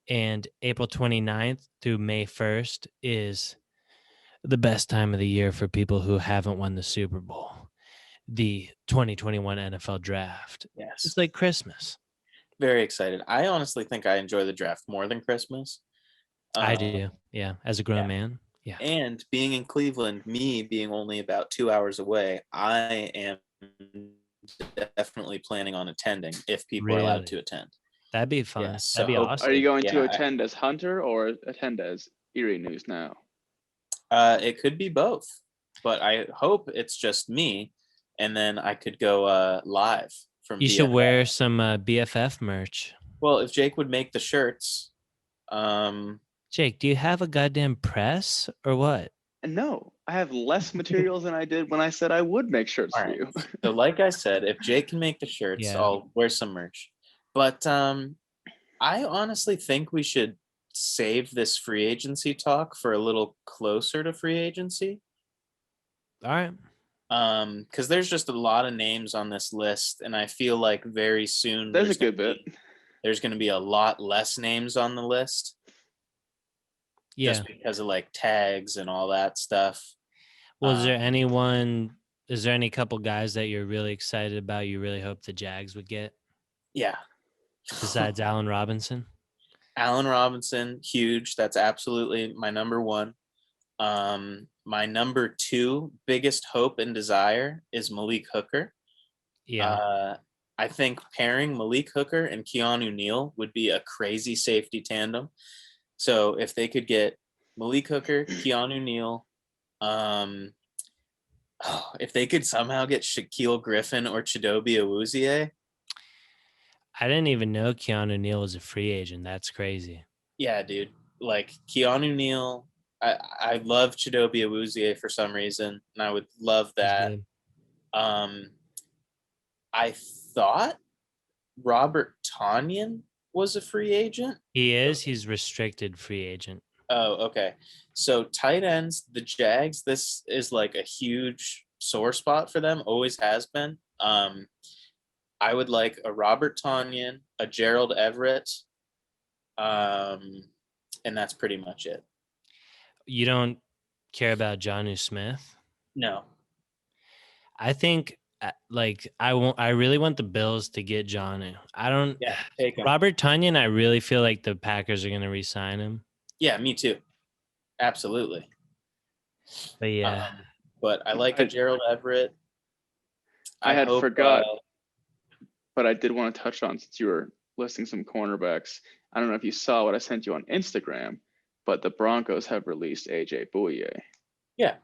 And April 29th through May 1st is the best time of the year for people who haven't won the Super Bowl. The 2021 NFL draft. Yes. It's like Christmas. Very excited. I honestly think I enjoy the draft more than Christmas. I do. Yeah. As a grown man. Yeah. And being in Cleveland, me being only about 2 hours away, I am definitely planning on attending if people are allowed to attend. That'd be fun. Yeah, so That'd be hope- awesome. Are you going to Yeah, attend as Hunter or attend as Erie News Now? It could be both, but I hope it's just me, and then I could go live from. You should BFF. wear some BFF merch. Well, if Jake would make the shirts, Jake, do you have a goddamn press or what? And no, I have less materials than I did when I said I would make shirts all for right. you. So like I said, if Jake can make the shirts, Yeah. I'll wear some merch. But I honestly think we should save this free agency talk for a little closer to free agency. All right. Because there's just a lot of names on this list, and I feel like very soon There's a good bit. There's going to be a lot less names on the list. Yeah. Just because of like tags and all that stuff. Was there anyone? Is there any couple guys that you're really excited about? You really hope the Jags would get Yeah. besides Allen Robinson? Allen Robinson, huge. That's absolutely my number one. My number two biggest hope and desire is Malik Hooker. Yeah. I think pairing Malik Hooker and Keanu Neal would be a crazy safety tandem. So if they could get Malik Hooker, Keanu Neal, if they could somehow get Shaquille Griffin or Chidobe Awuzie. I didn't even know Keanu Neal was a free agent. That's crazy. Yeah, dude. Like Keanu Neal, I love Chidobe Awuzie for some reason, and I would love that. I thought Robert Tonyan was a free agent. He is. He's restricted free agent. Oh, okay. So tight ends, the Jags, this is like a huge sore spot for them, always has been. I would like a Robert Tonyan, a Gerald Everett, and that's pretty much it. You don't care about Jonnu Smith? No. I think I really want the Bills to get Jonnu. I don't. Yeah, take him. Robert Tonyan, I really feel like the Packers are going to re-sign him. Yeah, me too. Absolutely. But yeah. But I like a Gerald Everett. I had forgot, but I did want to touch on, since you were listing some cornerbacks. I don't know if you saw what I sent you on Instagram, but the Broncos have released AJ Bouye. Yeah.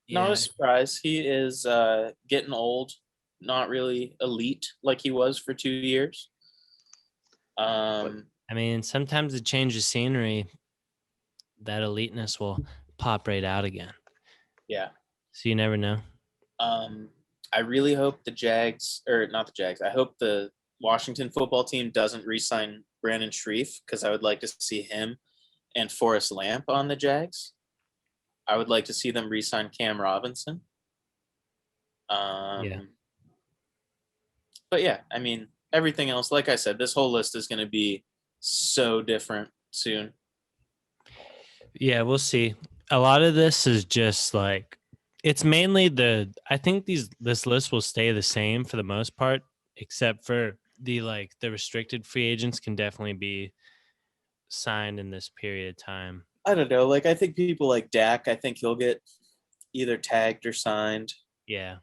Not a surprise. He is getting old, not really elite like he was for 2 years. I mean, sometimes the change of scenery, that eliteness will pop right out again. Yeah. So you never know. I really hope the Jags, or not the Jags, I hope the Washington football team doesn't re-sign Brandon Shreve, because I would like to see him and Forrest Lamp on the Jags. I would like to see them re-sign Cam Robinson. Yeah. But yeah, I mean, everything else, like I said, this whole list is going to be so different soon. Yeah, we'll see. A lot of this is just like, it's mainly I think this list will stay the same for the most part, except for the restricted free agents can definitely be signed in this period of time. I don't know. Like, I think people like Dak, I think he'll get either tagged or signed. Yeah.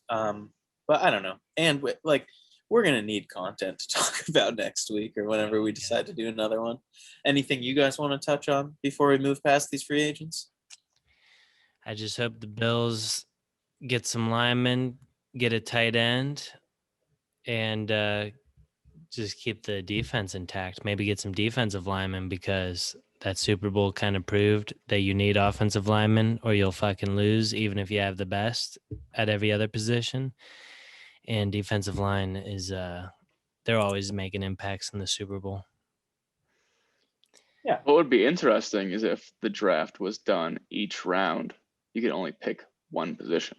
But I don't know. And we're going to need content to talk about next week or whenever we decide to do another one. Anything you guys want to touch on before we move past these free agents? I just hope the Bills get some linemen, get a tight end, and just keep the defense intact. Maybe get some defensive linemen, because that Super Bowl kind of proved that you need offensive linemen or you'll fucking lose, even if you have the best at every other position. And defensive line is they're always making impacts in the Super Bowl. Yeah. What would be interesting is if the draft was done each round, you could only pick one position.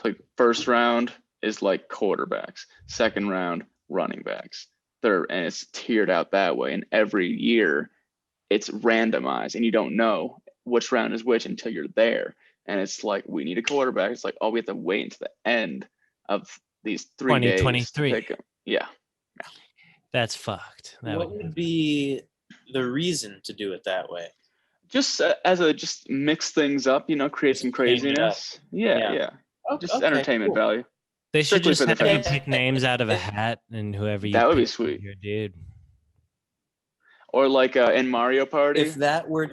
So like first round is like quarterbacks, second round running backs, third, and it's tiered out that way. And every year it's randomized, and you don't know which round is which until you're there. And it's like, we need a quarterback. It's like, oh, we have to wait until the end of these 3 days to pick him. Yeah. That's fucked. What would be the reason to do it that way? Just just mix things up, create some craziness. Yeah. Just entertainment value. They should just have you pick names out of a hat, and whoever you that would be pick, sweet. your dude. Or like in Mario Party. If that were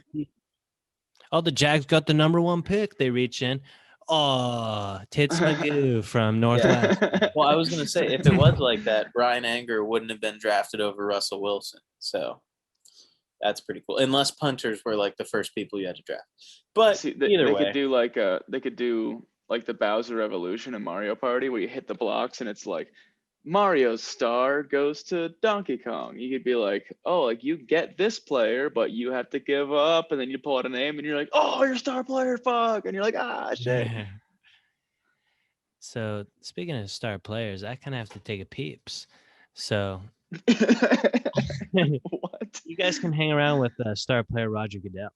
Oh, the Jags got the number 1 pick. They reach in. Oh, Tits Magoo from Northwest. well, I was gonna say if it was like that, Brian Anger wouldn't have been drafted over Russell Wilson. So that's pretty cool. Unless punters were like the first people you had to draft. But See, either they way, could do like the Bowser Revolution in Mario Party where you hit the blocks and it's like Mario's star goes to Donkey Kong. You could be like, oh, like you get this player, but you have to give up, and then you pull out a name and you're like, oh, your star player, fuck, and you're like, ah, shit. So speaking of star players, I kind of have to take a peeps. So What? you guys can hang around with star player Roger Goodell.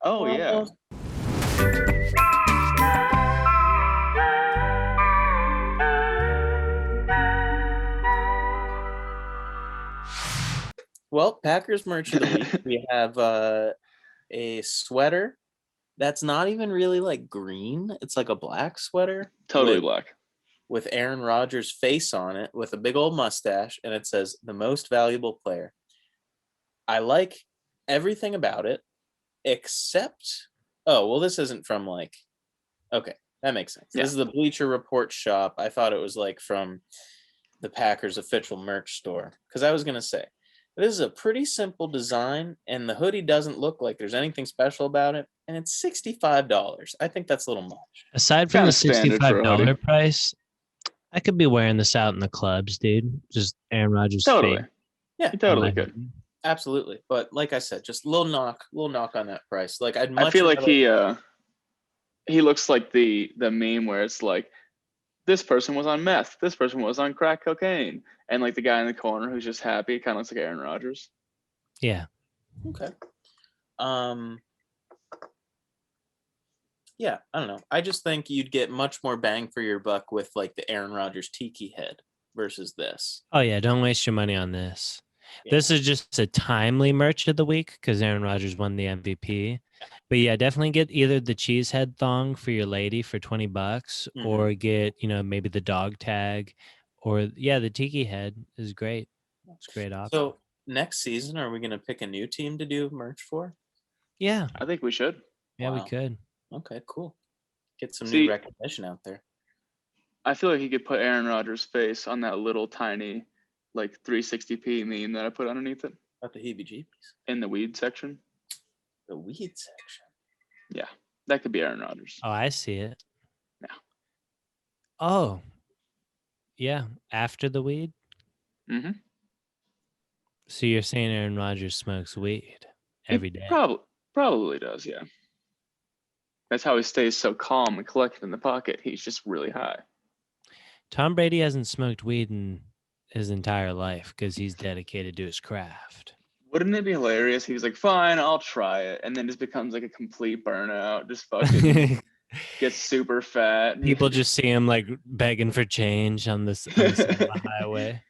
Oh yeah. well, Packers merch of the week. We have a sweater that's not even really like green. It's like a black sweater. Totally black. With Aaron Rodgers' face on it with a big old mustache, and it says the most valuable player. I like everything about it except this isn't from like okay, that makes sense. Yeah. This is the Bleacher Report shop. I thought it was like from the Packers official merch store because I was gonna say this is a pretty simple design, and the hoodie doesn't look like there's anything special about it, and it's $65. I think that's a little much. Aside from the $65 price, I could be wearing this out in the clubs, dude. Just Aaron Rodgers' totally. face. Yeah, you totally could. Absolutely. But like I said, just little knock on that price. Like I feel like he looks like the meme where it's like this person was on meth, this person was on crack cocaine, and like the guy in the corner who's just happy kind of looks like Aaron Rodgers. Yeah. Okay. Yeah, I don't know. I just think you'd get much more bang for your buck with like the Aaron Rodgers tiki head versus this. Oh yeah, don't waste your money on this. Yeah. This is just a timely merch of the week because Aaron Rodgers won the MVP. But yeah, definitely get either the cheese head thong for your lady for $20 or get, maybe the dog tag or the tiki head is great. It's a great option. So next season, are we going to pick a new team to do merch for? Yeah. I think we should. Yeah, we could. Okay, cool. Get some new recognition out there. I feel like you could put Aaron Rodgers' face on that little tiny, like 360p meme that I put underneath it. About the heebie-jeebies? In the weed section. The weed section? Yeah, that could be Aaron Rodgers. Oh, I see it. Yeah. Oh, yeah, after the weed? Mm-hmm. So you're saying Aaron Rodgers smokes weed every day? Probably does, yeah. That's how he stays so calm and collected in the pocket. He's just really high. Tom Brady hasn't smoked weed in his entire life because he's dedicated to his craft. Wouldn't it be hilarious? He was like, fine, I'll try it. And then just becomes like a complete burnout. Just fucking gets super fat. People just see him like begging for change on the highway.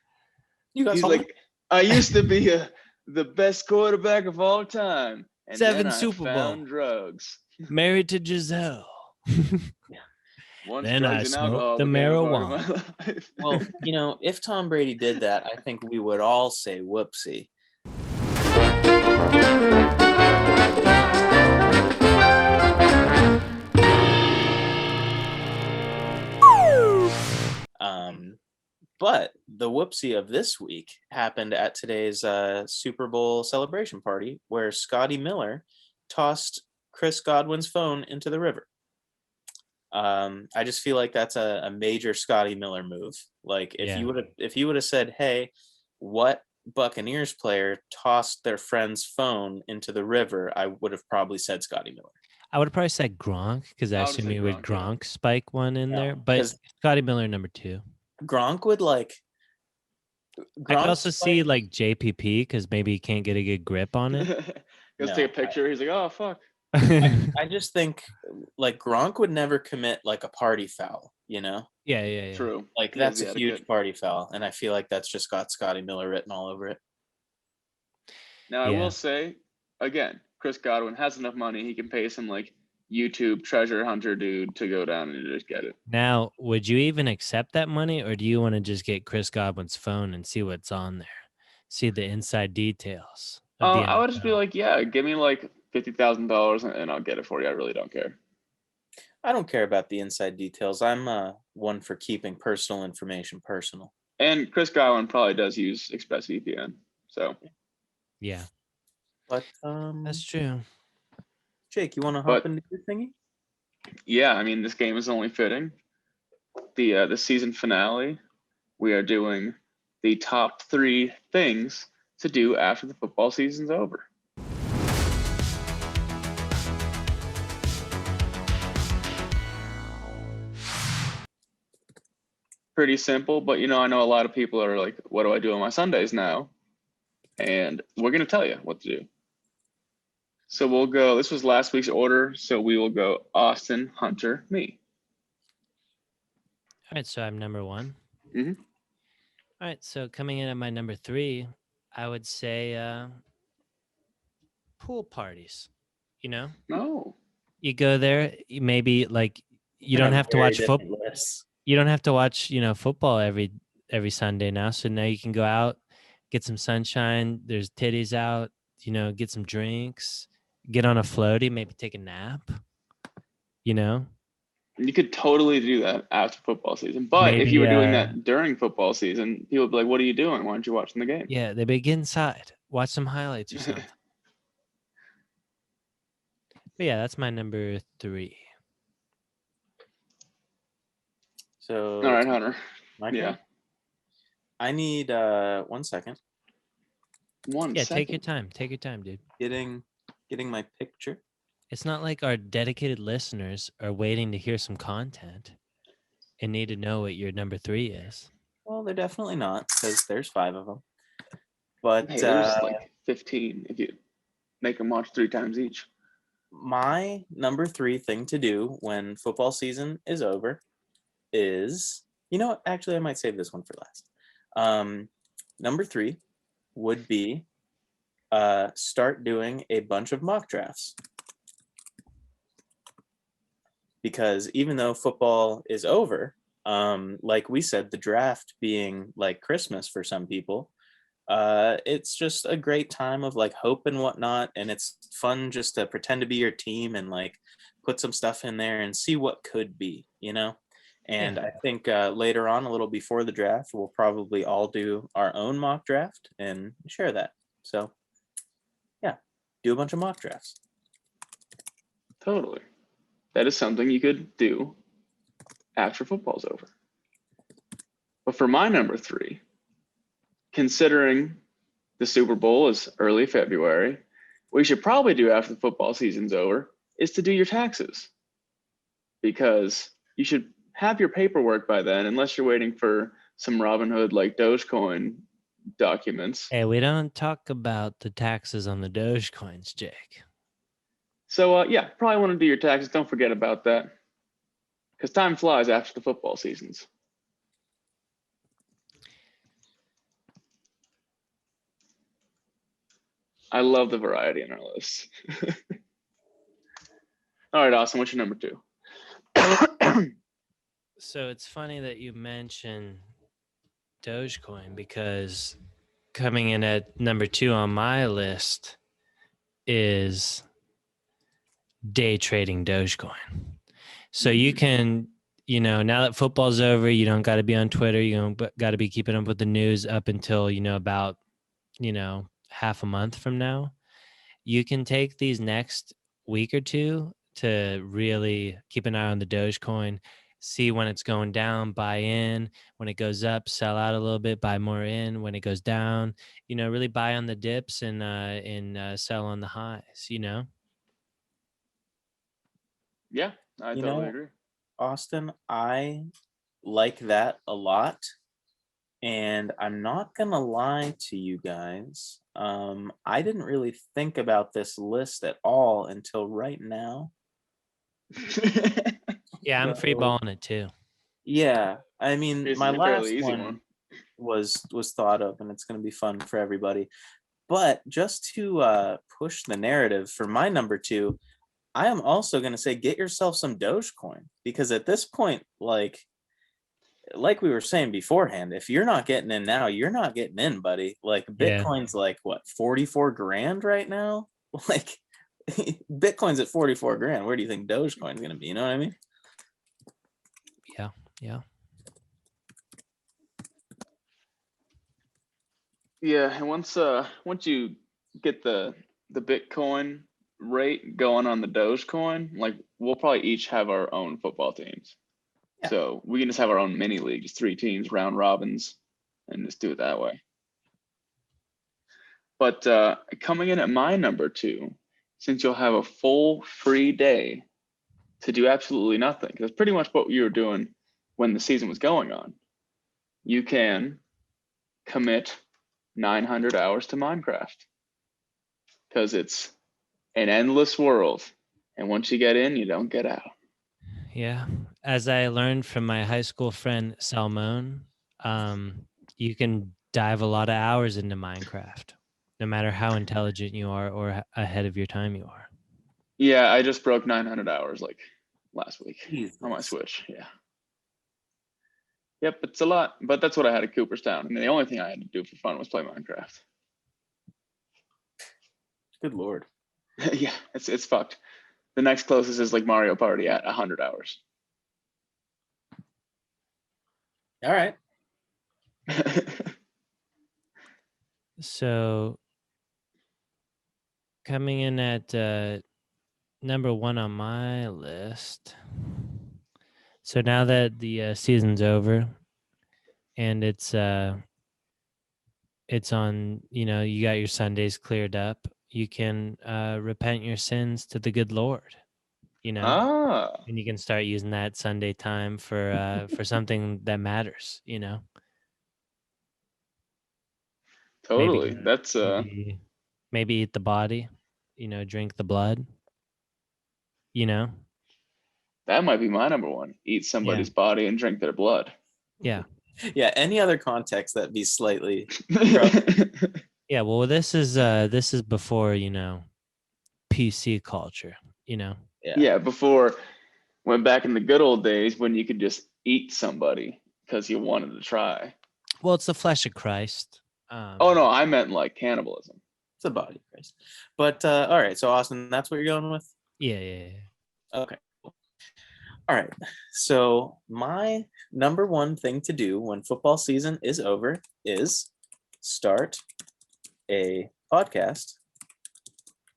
He's like, I used to be the best quarterback of all time. And 7 then Super I found Bowl. Drugs. Married to Giselle. Once then I smoked the marijuana. Well, if Tom Brady did that, I think we would all say whoopsie. But the whoopsie of this week happened at today's Super Bowl celebration party where Scotty Miller tossed Chris Godwin's phone into the river. I just feel like that's a major Scotty Miller move. Like if you would have said, hey, what Buccaneers player tossed their friend's phone into the river, I would have probably said Scotty Miller. I would have probably said Gronk because I assume you would Gronk spike one in there. But Scotty Miller number 2. Gronk would like. I could also see like JPP because maybe he can't get a good grip on it. Goes take a picture. He's like, oh fuck. I just think like Gronk would never commit like a party foul, Yeah. True. Like that's a huge party foul, and I feel like that's just got Scotty Miller written all over it. Now I will say again, Chris Godwin has enough money; he can pay some like YouTube treasure hunter dude to go down and just get it. Now, would you even accept that money, or do you want to just get Chris Godwin's phone and see what's on there, see the inside details of the I would just be NFL? like, yeah, give me like $50,000 and I'll get it for you. I really don't care. I don't care about the inside details. I'm one for keeping personal information personal. And Chris Godwin probably does use ExpressVPN. So, Yeah, But that's true. Jake, you want to hop But- into your thingy? yeah, I mean, this game is only fitting. The season finale, we are doing the top 3 things to do after the football season's over. Pretty simple, but I know a lot of people are like, what do I do on my Sundays now? And we're going to tell you what to do. So we'll go, this was last week's order, so we will go Austin, Hunter, me. All right, so I'm number 1. Mhm. All right, so coming in at my number 3, I would say pool parties. No. You go there, you maybe like you don't have to watch football. You don't have to watch, football every Sunday now. So now you can go out, get some sunshine. There's titties out, get some drinks, get on a floaty, maybe take a nap. You could totally do that after football season. But if Maybe, you were doing that during football season, people would be like, what are you doing? Why aren't you watching the game? Yeah, they get inside, watch some highlights or something. But yeah, that's my number 3. So All right, Hunter. my Yeah. turn? I need 1 second. Yeah, take your time. Take your time, dude. Getting my picture. It's not like our dedicated listeners are waiting to hear some content and need to know what your number 3 is. Well, they're definitely not, because there's 5 of them. But Hey, there's like 15 if you make them watch 3 times each. my number 3 thing to do when football season is over is, actually I might save this one for last. Number 3 would be start doing a bunch of mock drafts. Because even though football is over, like we said, the draft being like Christmas for some people, it's just a great time of like hope and whatnot. And it's fun just to pretend to be your team and like put some stuff in there and see what could be, And Yeah. I think later on, a little before the draft, we'll probably all do our own mock draft and share that. So yeah, do a bunch of mock drafts. Totally. That is something you could do after football's over. But for my number 3, considering the Super Bowl is early February, what you should probably do after the football season's over is to do your taxes. Because you should have your paperwork by then, unless you're waiting for some Robinhood like Dogecoin documents. Hey, we don't talk about the taxes on the Dogecoins, Jake. So yeah, probably want to do your taxes. Don't forget about that, because time flies after the football seasons. I love the variety in our list. All right, Austin, what's your number 2? So it's funny that you mention Dogecoin, because coming in at number 2 on my list is day trading Dogecoin. So you can, now that football's over, you don't got to be on Twitter. You don't got to be keeping up with the news up until, about, half a month from now. You can take these next week or 2 to really keep an eye on the Dogecoin, see when it's going down, buy in. When it goes up, sell out a little bit, buy more in. When it goes down, really buy on the dips and sell on the highs, Yeah, I totally agree. Austin, I like that a lot. And I'm not going to lie to you guys. I didn't really think about this list at all until right now. Yeah, I'm free balling it too. Yeah, I mean, This my is a fairly last easy one was thought of, and it's going to be fun for everybody. But just to push the narrative for my number 2, I am also going to say get yourself some Dogecoin, because at this point, like, like we were saying beforehand, if you're not getting in now, you're not getting in, buddy. Like Yeah. Bitcoin's like what, 44 grand right now? Like Bitcoin's at 44 grand. Where do you think Dogecoin's going to be? You know what I mean? Yeah. Yeah, and once you get the Bitcoin rate going on the Dogecoin, like we'll probably each have our own football teams. Yeah. So we can just have our own mini league, just 3 teams, round robins, and just do it that way. But coming in at my number 2, since you'll have a full free day to do absolutely nothing, because that's pretty much what you were doing when the season was going on. You can commit 900 hours to Minecraft because it's an endless world, and once you get in, you don't get out. Yeah. As I learned from my high school friend Salmon, you can dive a lot of hours into Minecraft, no matter how intelligent you are or ahead of your time you are. Yeah, I just broke 900 hours like last week on my Jesus. Switch. Yeah. Yep, it's a lot, but that's what I had at Cooperstown. And the only thing I had to do for fun was play Minecraft. Good Lord. Yeah, it's fucked. The next closest is like Mario Party at 100 hours. All right. So coming in at number 1 on my list. So now that the season's over and it's on, you got your Sundays cleared up, you can repent your sins to the good Lord, Ah, and you can start using that Sunday time for something that matters, totally. That's maybe eat the body, drink the blood, that might be my number 1. Eat somebody's body and drink their blood. Yeah. Yeah. Any other context that'd be slightly. Yeah. Well, this is before, PC culture, Yeah, before, went back in the good old days when you could just eat somebody because you wanted to try. Well, it's the flesh of Christ. Oh no, I meant like cannibalism. It's a body, Christ. But all right. So Austin, that's what you're going with? Yeah. Okay. Cool. All right. So my number 1 thing to do when football season is over is start a podcast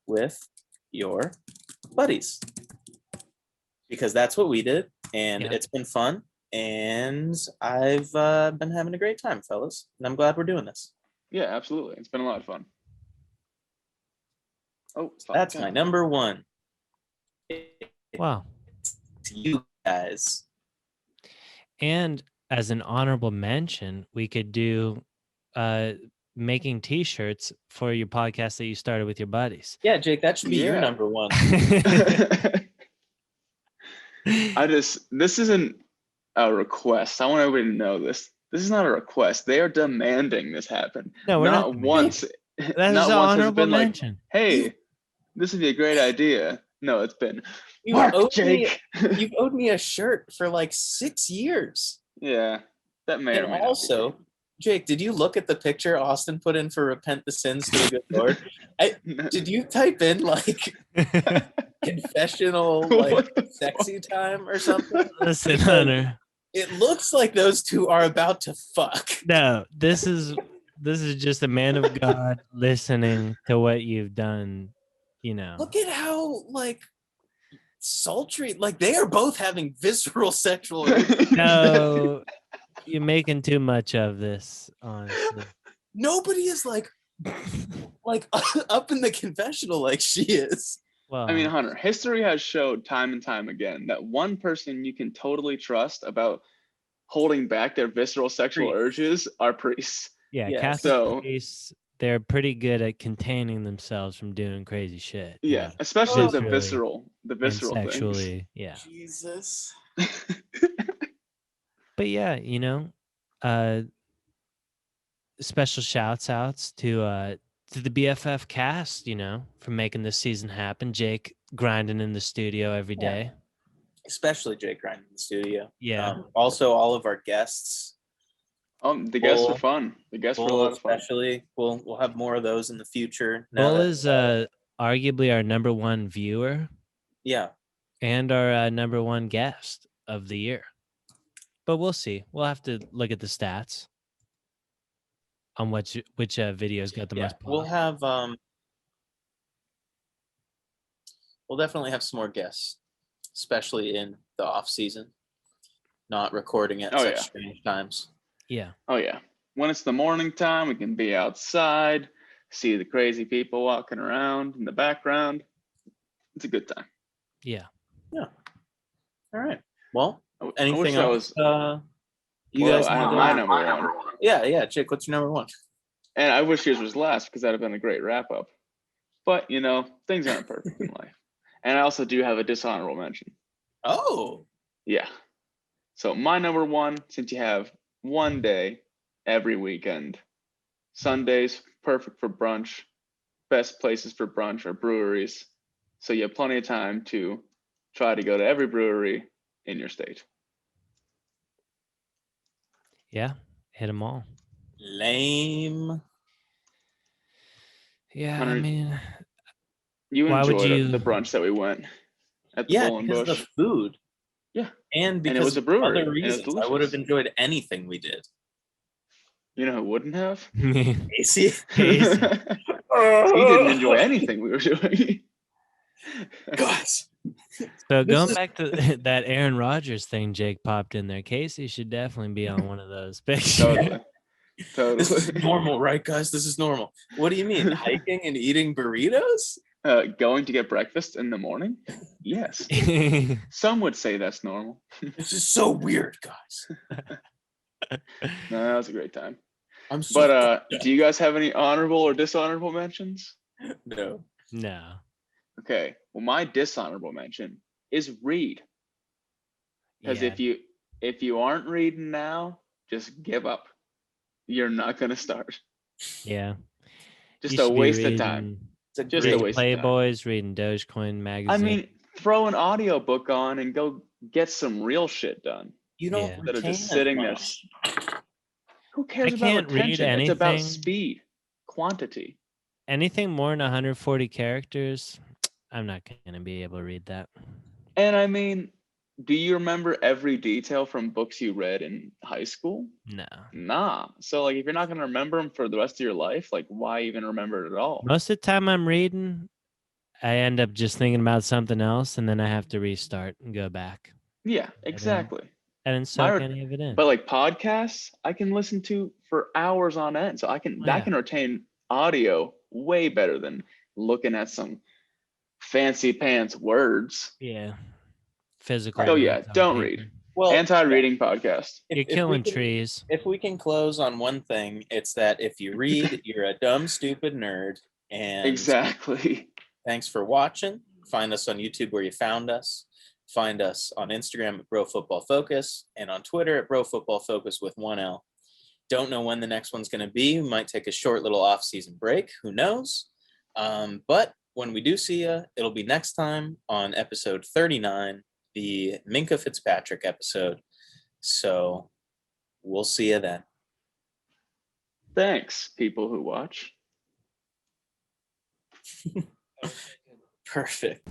with your buddies, because that's what we did, and it's been fun, and I've been having a great time, fellas, and I'm glad we're doing this. Yeah, absolutely. It's been a lot of fun. Oh, that's my number 1. Wow. To you guys. And as an honorable mention, we could do making t-shirts for your podcast that you started with your buddies. Yeah, Jake, that should be your number 1. This isn't a request. I want everybody to know this. This is not a request. They are demanding this happen. No, we're not once. That's an honorable mention. Like, hey, this would be a great idea. No, it's been Jake. You've owed me a shirt for like 6 years. Yeah, that may or may also, not be. Jake, did you look at the picture Austin put in for repent the sins to the good Lord? Did you type in like confessional, like sexy time or something? Listen, Hunter. It looks like those two are about to fuck. No, this is just a man of God listening to what you've done, Look at how like sultry, like they are both having visceral sexual. No, you're making too much of this, honestly. Nobody is like up in the confessional like she is. Well, I mean, Hunter, history has showed time and time again that one person you can totally trust about holding back their visceral sexual urges are priests. Yeah, Catholic priests, they're pretty good at containing themselves from doing crazy shit. Yeah, especially the visceral sexually, things. Yeah. Jesus. But yeah, special shouts outs to the BFF cast, for making this season happen. Jake grinding in the studio every day. especially Jake Ryan in the studio. Yeah. Also, all of our guests. The guests were Bull- fun. The guests were a Bull lot of fun. especially. We'll have more of those in the future. now Bull that- is arguably our number one viewer yeah. and our number one guest of the year. But we'll see. We'll have to look at the stats on which videos got the most. We'll have we'll definitely have some more guests, especially in the off season, not recording at such strange times. Yeah. Oh yeah. When it's the morning time, we can be outside, see the crazy people walking around in the background. It's a good time. Yeah. All right. Well, I wish anything that else? was- You Well, guys I have need my to- number one. Yeah, Jake, what's your number one? And I wish yours was last because that'd have been a great wrap up. But things aren't perfect in life. And I also do have a dishonorable mention. Oh. Yeah. So my number one, since you have one day every weekend, Sundays, perfect for brunch. Best places for brunch are breweries. So you have plenty of time to try to go to every brewery in your state. Yeah. Hit them all. Lame. Yeah. Hunter, I mean, You Why would enjoyed you- the brunch that we went at the Bull and because of Bush. the food. Yeah. And because it was a of brewery, other and it was reasons. I would have delicious. enjoyed anything we did. You know who wouldn't have? me. Casey. Casey. He didn't enjoy anything we were doing. Guys. So This going is- back to that Aaron Rodgers thing Jake popped in there, Casey should definitely be on one of those pictures. Totally. This is normal, right, guys? This is normal. What do you mean? Hiking and eating burritos? Going to get breakfast in the morning? Yes. Some would say that's normal. This is so weird, guys. No, that was a great time. I'm so But do you guys have any honorable or dishonorable mentions? no. No. Okay. Well, my dishonorable mention is read. Because Yeah. if you aren't reading now, just give up. You're not gonna start. Yeah. Just You a should be waste of time. reading- It's a Just a great waste of time. Playboys, reading Dogecoin magazine. I mean, throw an audiobook on and go get some real shit done. You don't Yeah. That are retain just as sitting there. much. Who cares I about can't read retention? It's about anything. speed, quantity. anything more than 140 characters, I'm not going to be able to read that. And I mean, do you remember every detail from books you read in high school? No. Nah. So like, if you're not gonna remember them for the rest of your life, like, why even remember it at all? Most of the time I'm reading, I end up just thinking about something else, and then I have to restart and go back. Yeah, exactly. And then soak My- any of it in. But like podcasts, I can listen to for hours on end. So I can Oh, yeah. retain audio way better than looking at some fancy pants words. Yeah. Physical. Oh, yeah, words on don't paper. read. Well, Anti-reading podcast. if- You're if we killing can- trees. If we can close on one thing, it's that if you read, you're a dumb, stupid nerd. And Exactly. thanks for watching. Find us on YouTube where you found us. Find us on Instagram at Bro Football Focus and on Twitter at Bro Football Focus with 1L. Don't know when the next one's going to be. We might take a short little off-season break. Who knows? But when we do see you, it'll be next time on episode 39, the Minka Fitzpatrick episode. So we'll see you then. Thanks, people who watch. Perfect.